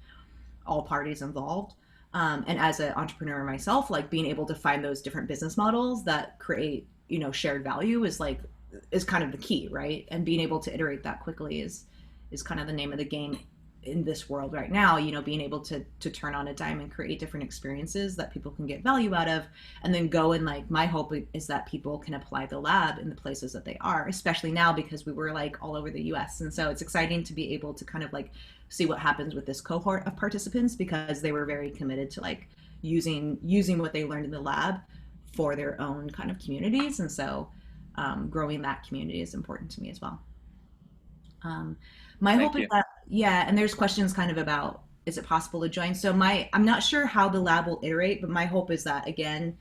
all parties involved. And as an entrepreneur myself, like being able to find those different business models that create, you know, shared value is kind of the key, right? And being able to iterate that quickly is kind of the name of the game in this world right now, you know, being able to turn on a dime and create different experiences that people can get value out of, and then go and like my hope is that people can apply the lab in the places that they are, especially now because we were like all over the US. And so it's exciting to be able to kind of like see what happens with this cohort of participants because they were very committed to like using what they learned in the lab for their own kind of communities. And so growing that community is important to me as well. My hope is that, yeah, and there's questions kind of about, is it possible to join? So I'm not sure how the lab will iterate, but my hope is that, again,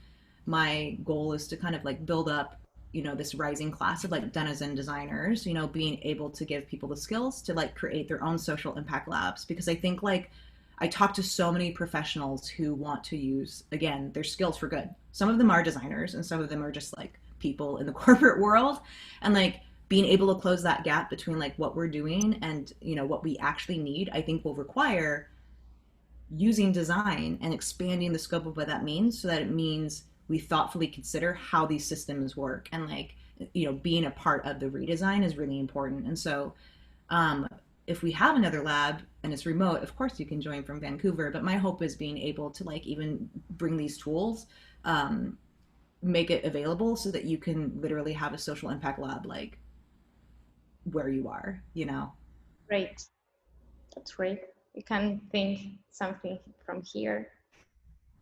my goal is to kind of like build up, you know, this rising class of like denizen designers, you know, being able to give people the skills to like create their own social impact labs. Because I think like I talk to so many professionals who want to use, again, their skills for good. Some of them are designers and some of them are just like people in the corporate world. And like being able to close that gap between like what we're doing and, you know, what we actually need, I think will require using design and expanding the scope of what that means, so that it means we thoughtfully consider how these systems work. And like, you know, being a part of the redesign is really important. And so if we have another lab and it's remote, of course you can join from Vancouver, but my hope is being able to like even bring these tools, make it available so that you can literally have a social impact lab like where you are, you know. Great. That's great. You can think something from here.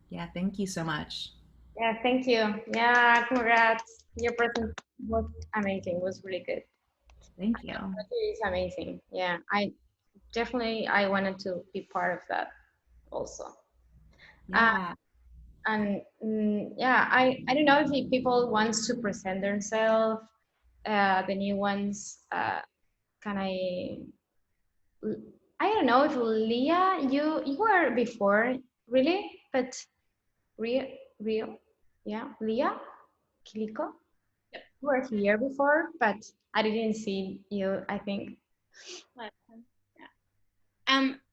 Yeah, thank you so much. Yeah, thank you. Yeah, congrats. Your present was amazing. It was really good. Thank you. It is amazing. Yeah, I wanted to be part of that also. Yeah. And yeah, I don't know if people want to present themselves, the new ones. I don't know if Leah, you were before, really, but real, yeah, Leah Kiliko, you were here before, but I didn't see you, I think.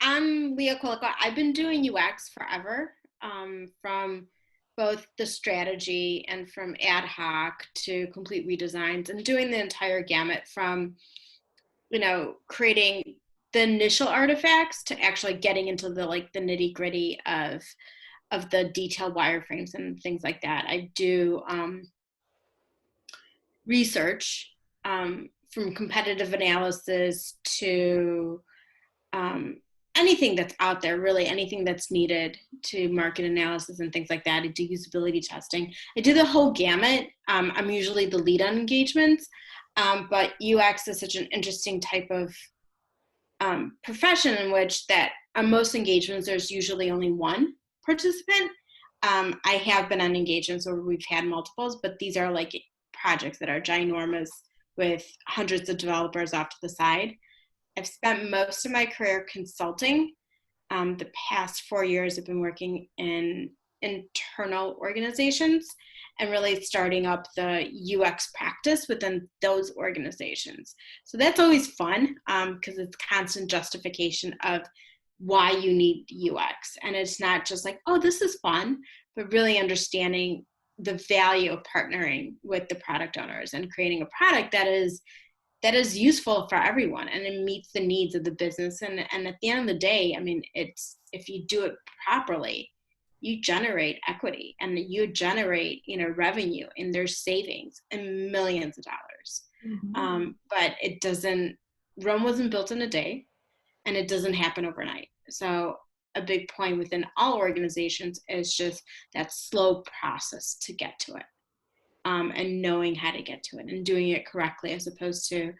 I'm Leah Kolika. I've been doing UX forever, from both the strategy and from ad hoc to complete redesigns, and doing the entire gamut from, you know, creating the initial artifacts to actually getting into the like the nitty gritty of the detailed wireframes and things like that. I do research, from competitive analysis to anything that's out there, really anything that's needed, to market analysis and things like that. I do usability testing. I do the whole gamut. I'm usually the lead on engagements, but UX is such an interesting type of profession in which that on most engagements, there's usually only one participant. I have been on engagements where we've had multiples, but these are like projects that are ginormous with hundreds of developers off to the side. I've spent most of my career consulting. The past 4 years, I've been working in internal organizations and really starting up the UX practice within those organizations. So that's always fun, because it's constant justification of why you need UX. And it's not just like, oh, this is fun, but really understanding the value of partnering with the product owners and creating a product that is useful for everyone and it meets the needs of the business. And at the end of the day, I mean, it's, if you do it properly, you generate equity and you generate, you know, revenue, and there's savings and millions of dollars. Mm-hmm. But it doesn't, Rome wasn't built in a day, and it doesn't happen overnight. So a big point within all organizations is just that slow process to get to it. And knowing how to get to it and doing it correctly, as opposed to,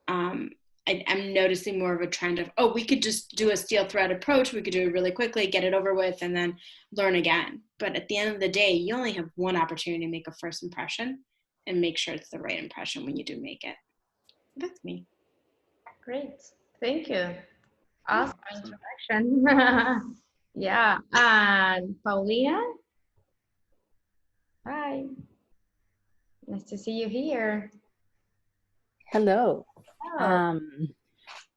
I'm noticing more of a trend of, oh, we could just do a steel thread approach. We could do it really quickly, get it over with, and then learn again. But at the end of the day, you only have one opportunity to make a first impression, and make sure it's the right impression when you do make it. That's me. Great. Thank you. Awesome introduction. Yeah. And Paulina? Hi. Nice to see you here. Hello.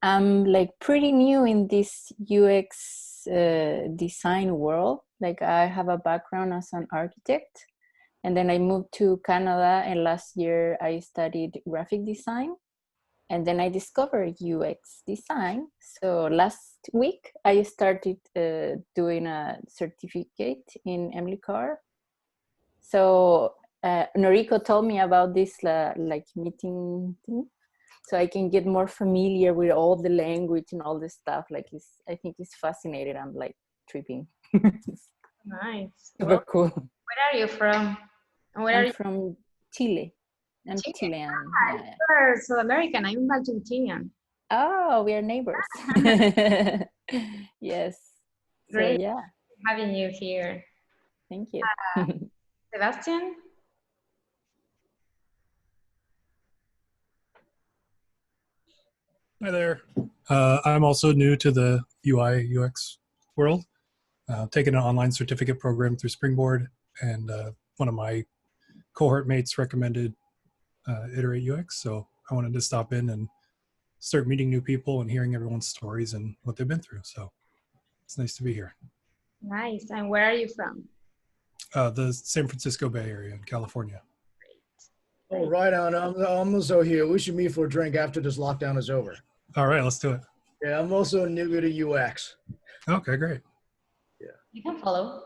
I'm like pretty new in this UX design world. Like I have a background as an architect, and then I moved to Canada, and last year I studied graphic design, and then I discovered UX design. So last week I started doing a certificate in Emily Carr. So Noriko told me about this like meeting thing, so I can get more familiar with all the language and all this stuff. Like I think it's fascinating. I'm like tripping. Nice. Super Well, cool. Where are you from? And where are you from Chile. I'm Chile? Chilean. Yeah. You're South American. I'm Argentinian. Oh, we are neighbors. Yes. Great. So yeah. Having you here. Thank you. Sebastian? Hi there. I'm also new to the UI UX world. Taking an online certificate program through Springboard, and one of my cohort mates recommended IterateUX, so I wanted to stop in and start meeting new people and hearing everyone's stories and what they've been through. So it's nice to be here. Nice. And where are you from? The San Francisco Bay Area in California. Oh, right on. I'm also here. We should meet for a drink after this lockdown is over. All right, let's do it. Yeah, I'm also new to UX. Okay, great. You can follow.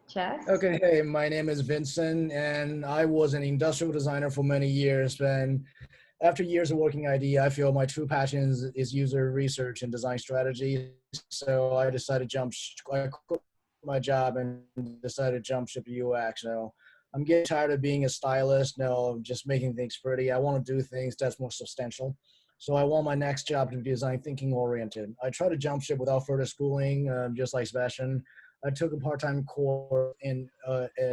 Chess? Okay, hey, my name is Vincent, and I was an industrial designer for many years. And after years of working ID, I feel my true passion is user research and design strategy. So I decided I quit my job and decided to jump ship to UX. So I'm getting tired of being a stylist, just making things pretty. I want to do things that's more substantial. So I want my next job to be design thinking oriented. I try to jump ship without further schooling, just like Sebastian. I took a part-time course in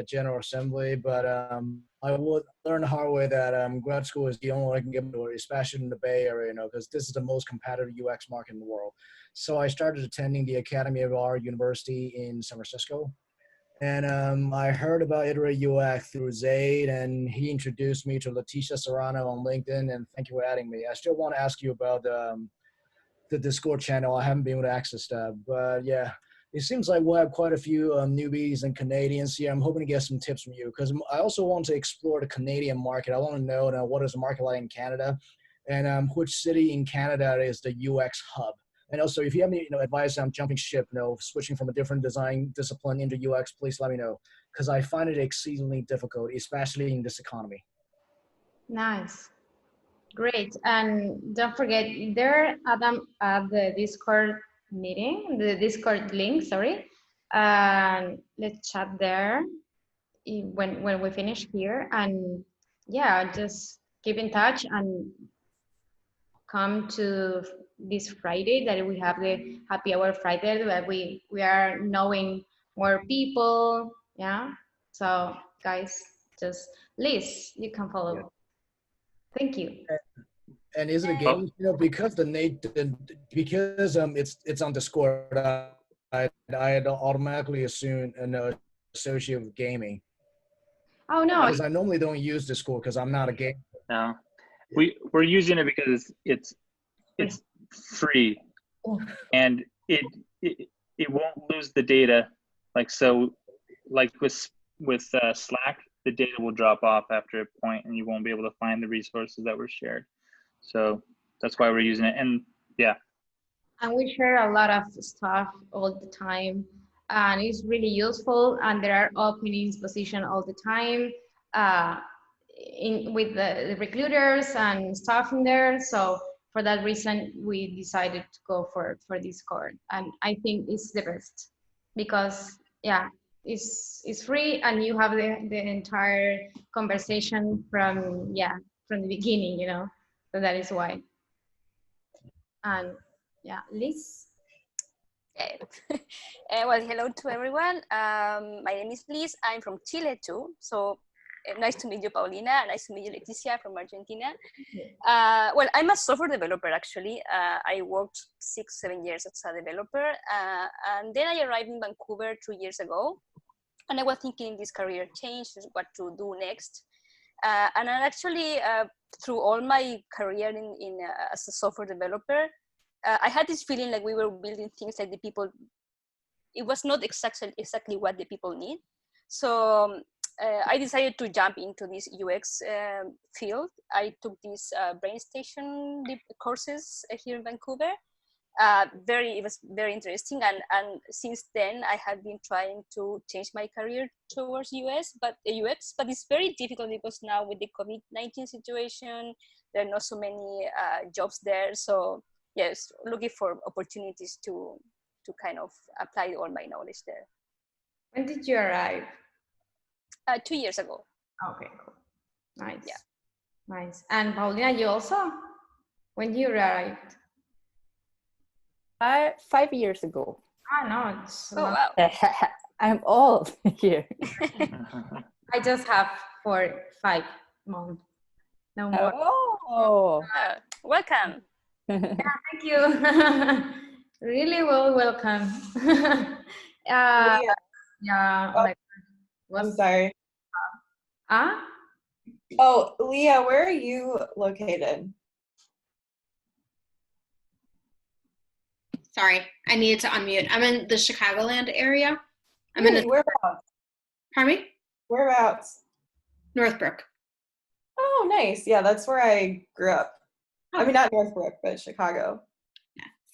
General Assembly, but I would learn the hard way that grad school is the only way I can get into it, especially in the Bay Area, because this is the most competitive UX market in the world. So I started attending the Academy of Art University in San Francisco. And I heard about IterateUX through Zaid, and he introduced me to Leticia Serrano on LinkedIn, and thank you for adding me. I still want to ask you about the Discord channel. I haven't been able to access that, but yeah, it seems like we'll have quite a few newbies and Canadians here. I'm hoping to get some tips from you, because I also want to explore the Canadian market. I want to know what is the market like in Canada, and which city in Canada is the UX hub. And also, if you have any advice on jumping ship, switching from a different design discipline into UX, please let me know, because I find it exceedingly difficult, especially in this economy. Nice. Great. And don't forget, there, Adam, at the Discord meeting, the Discord link, sorry. Let's chat there when we finish here. And yeah, just keep in touch and come to this Friday that we have the happy hour Friday, that we are knowing more people. Yeah. So guys, just Liz, you can follow. Yeah. Thank you. And is it a game? Because it's on Discord, I automatically assume associate with gaming. Oh no! Because I normally don't use Discord because I'm not a gamer. No, we're using it because it's free, and it won't lose the data. Like with Slack, the data will drop off after a point, and you won't be able to find the resources that were shared. So that's why we're using it. And yeah. And we share a lot of stuff all the time, and it's really useful. And there are openings position all the time with the recruiters and stuff in there. So for that reason, we decided to go for Discord. And I think it's the best because yeah, it's free, and you have the entire conversation from the beginning, So that is why. And yeah, Liz. Okay. Well, hello to everyone. My name is Liz. I'm from Chile too. So nice to meet you, Paulina. Nice to meet you, Leticia, from Argentina. Well, I'm a software developer, actually. I worked 6-7 years as a developer. And then I arrived in Vancouver 2 years ago. And I was thinking this career change, what to do next. And I actually, through all my career as a software developer, I had this feeling like we were building things like the people, it was not exactly what the people need. So I decided to jump into this UX field. I took these brain station courses here in Vancouver. It was very interesting, and since then I have been trying to change my career towards UX, but it's very difficult because now with the COVID-19 situation, there are not so many jobs there. So yes, looking for opportunities to kind of apply all my knowledge there. When did you arrive? 2 years ago. Okay, cool. Nice. Yeah. Nice. And Paulina, you also? When you arrived? 5 years ago. No, it's wow. I'm old here. I just have for 5 months, no more. Oh. Welcome. Thank you. Really well, welcome. Leah, Yeah, oh, like I'm sorry. ah, Oh, Leah, where are you located? Sorry, I needed to unmute. I'm in the Chicagoland area. I'm in Really? the, Whereabouts? pardon me? Whereabouts? Northbrook. Oh, nice. Yeah, that's where I grew up. I mean, not Northbrook, but Chicago.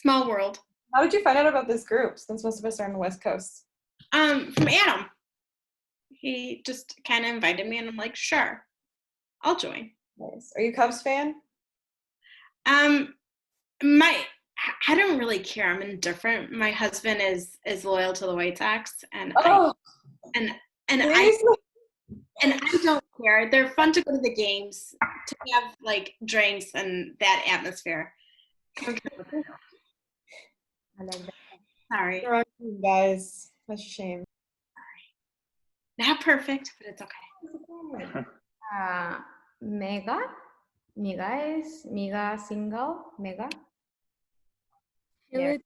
Small world. How did you find out about this group, since most of us are on the West Coast? From Adam. He just kind of invited me, and I'm like, sure, I'll join. Nice. Are you a Cubs fan? I don't really care. I'm indifferent. My husband is loyal to the White Sox, and Oh, I seriously? don't care. They're fun to go to the games, to have like drinks and that atmosphere. I don't care. I like that. Sorry, You're wrong, guys. That's a shame. not perfect, but it's okay. Mega is Mega single, Mega. Hello,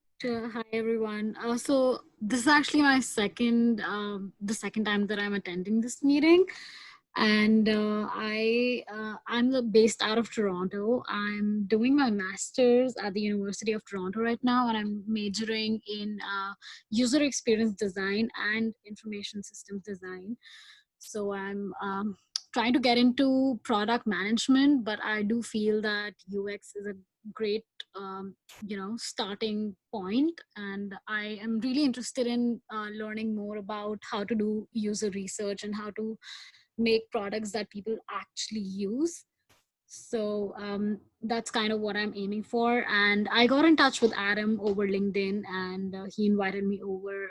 hi everyone. So this is actually my the second time that I'm attending this meeting, and I'm based out of Toronto. I'm doing my master's at the University of Toronto right now, and I'm majoring in user experience design and information systems design. So I'm trying to get into product management, but I do feel that UX is a great starting point, and I am really interested in learning more about how to do user research and how to make products that people actually use. So that's kind of what I'm aiming for, and I got in touch with Adam over LinkedIn, and he invited me over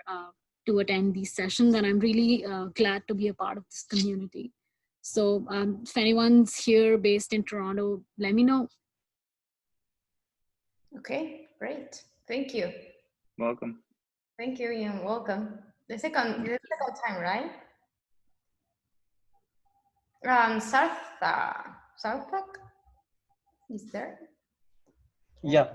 to attend these sessions, and I'm really glad to be a part of this community. So if anyone's here based in Toronto, let me know. Okay, great. Thank you. Welcome. Thank you, Ian. Welcome. The second time, right? Sarthak is there? Yeah.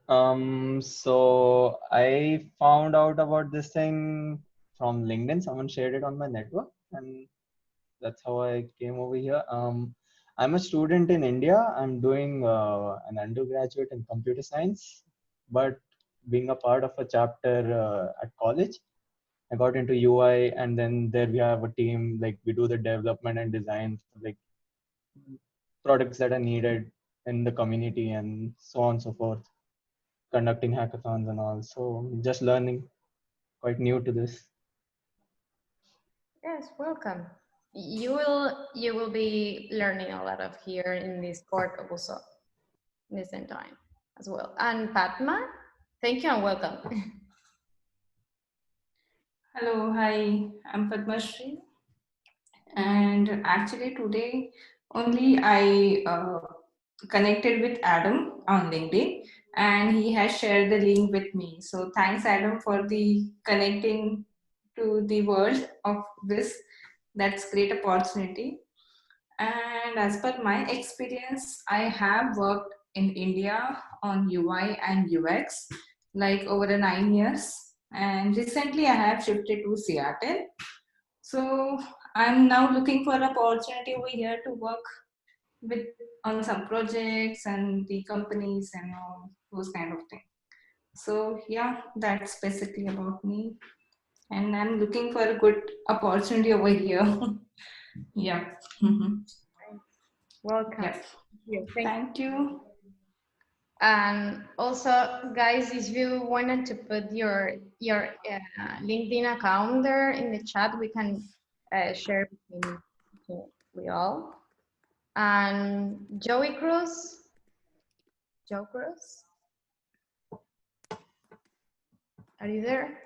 So I found out about this thing from LinkedIn. Someone shared it on my network, and that's how I came over here. I'm a student in India. I'm doing an undergraduate in computer science, but being a part of a chapter at college, I got into UI, and then there we have a team, like we do the development and design for like products that are needed in the community and so on and so forth, conducting hackathons and all. So just learning, quite new to this. Yes, welcome. You will be learning a lot of here in this court also in the same time as well. And Padma, thank you and welcome. Hello, hi, I'm Padma Shri, and actually today only I connected with Adam on LinkedIn, and he has shared the link with me. So thanks, Adam, for the connecting to the world of this. That's great opportunity. And as per my experience, I have worked in India on UI and UX like over the 9 years. And recently I have shifted to Seattle. So I'm now looking for an opportunity over here to work with on some projects and the companies and all those kind of things. So yeah, that's basically about me. And I'm looking for a good opportunity over here. Yeah. Welcome. Yep. Thank you. And also, guys, if you wanted to put your LinkedIn account there in the chat, we can share between we all. And Joey Cruz, Joe Cruz, are you there?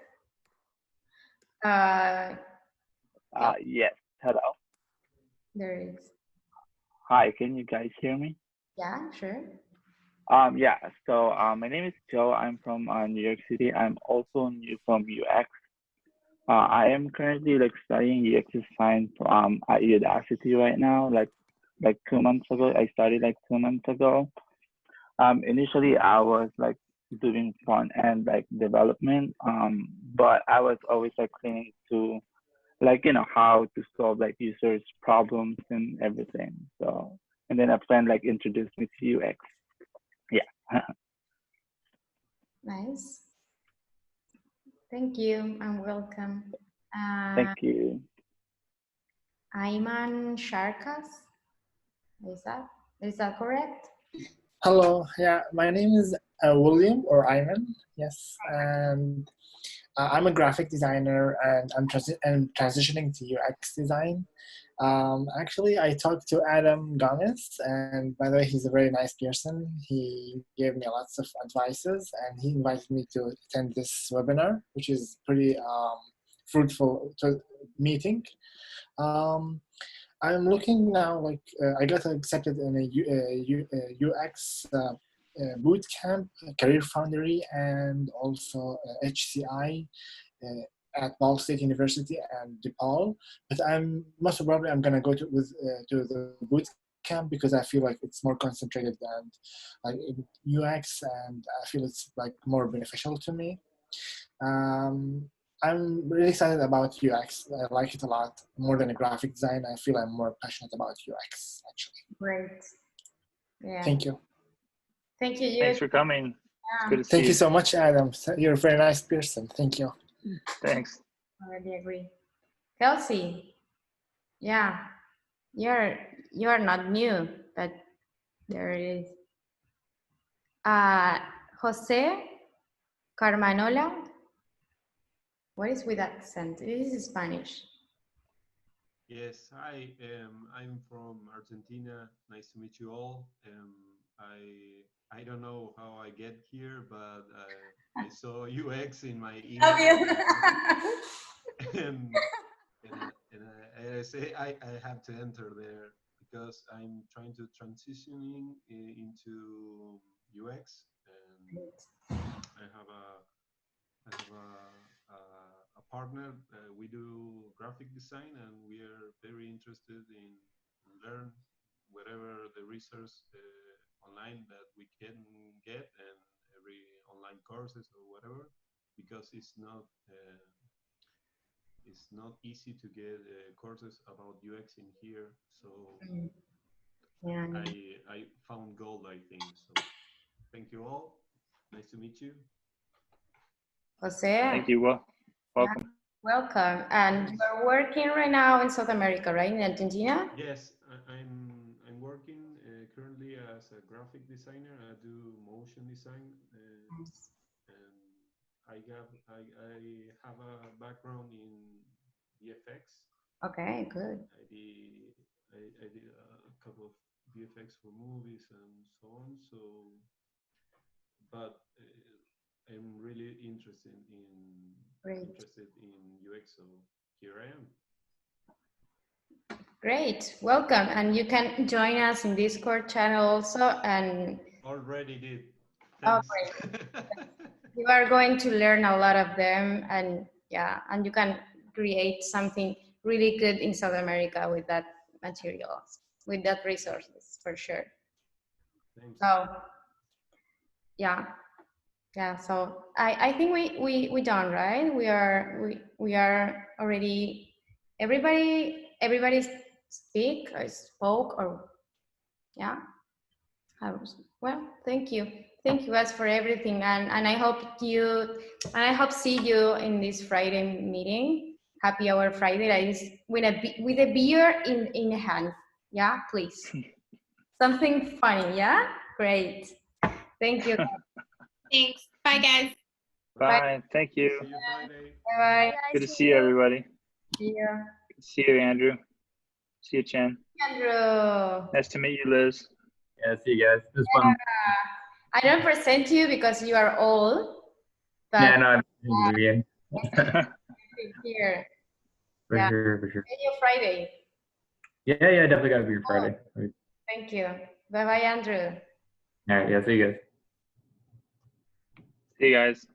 Yes. Hello. There it is. Hi. Can you guys hear me? Yeah, sure. Yeah. So my name is Joe. I'm from New York City. I'm also new from UX. I am currently like studying UX design at Udacity right now. Like 2 months ago, I started like 2 months ago. Initially, I was like doing front end like development, but I was always like clinging to like how to solve like users problems and everything. So and then a friend like introduced me to UX. Yeah. Nice. Thank you and welcome. Thank you. Ayman Sharkas, is that correct? Hello, yeah, my name is William or Ivan, yes, and I'm a graphic designer and I'm transitioning to UX design. Actually, I talked to Adam Gomez, and by the way, he's a very nice person. He gave me lots of advices, and he invited me to attend this webinar, which is pretty fruitful meeting. I'm looking now, like I got accepted in a UX boot camp, Career Foundry, and also HCI at Ball State University and DePaul. But I'm most probably I'm gonna go to the boot camp because I feel like it's more concentrated and like in UX, and I feel it's like more beneficial to me. I'm really excited about UX. I like it a lot. More than a graphic design, I feel I'm more passionate about UX, actually. Great. Yeah. Thank you. Thank you. Thanks for coming. Yeah. Good to see Thank you so much, Adam. You're a very nice person. Thank you. Thanks. I already agree. Kelsey, yeah, you're not new, but there is Jose Carmanola. What is with accent? It is Spanish. Yes, hi. I'm from Argentina. Nice to meet you all. I don't know how I get here, but I saw UX in my email, and I say I have to enter there because I'm trying to transitioning into UX, and I have a partner. We do graphic design, and we are very interested in learn whatever the resource online that we can get, and every online courses or whatever, because it's not easy to get courses about UX in here. So yeah. I found gold, I think. So thank you all. Nice to meet you. Jose. Thank you. Welcome. Yeah, welcome. And you're working right now in South America, right? In Argentina? Yes, I'm working currently as a graphic designer. I do motion design, and I have a background in VFX. Okay, good. I did a couple of VFX for movies and so on. So, but I'm really interested in UX. So here I am. Great, welcome. And you can join us in Discord channel also. And already did. Oh, Thanks. great. You are going to learn a lot of them, and yeah, and you can create something really good in South America with that materials, with that resources for sure. Thanks. So yeah. So I think we done, right? We are already everybody speak or spoke or yeah. Well, thank you guys for everything, and I hope see you in this Friday meeting. Happy Hour Friday, that is with a beer in hand. Yeah, please. Something funny. Yeah, great. Thank you. Thanks. Bye, guys. Bye. Thank you. See you Friday. Bye. Good to see you, everybody. See you. Good to see you, Andrew. See you, Chen. Andrew. Nice to meet you, Liz. Yeah, see you guys. It was fun. I don't present you because you are old. But Yeah, no, I'm here. Here. For sure. See you Friday. Yeah, definitely gotta be here Friday. Right. Thank you. Bye-bye, Andrew. All right, yeah, see you guys. See you guys.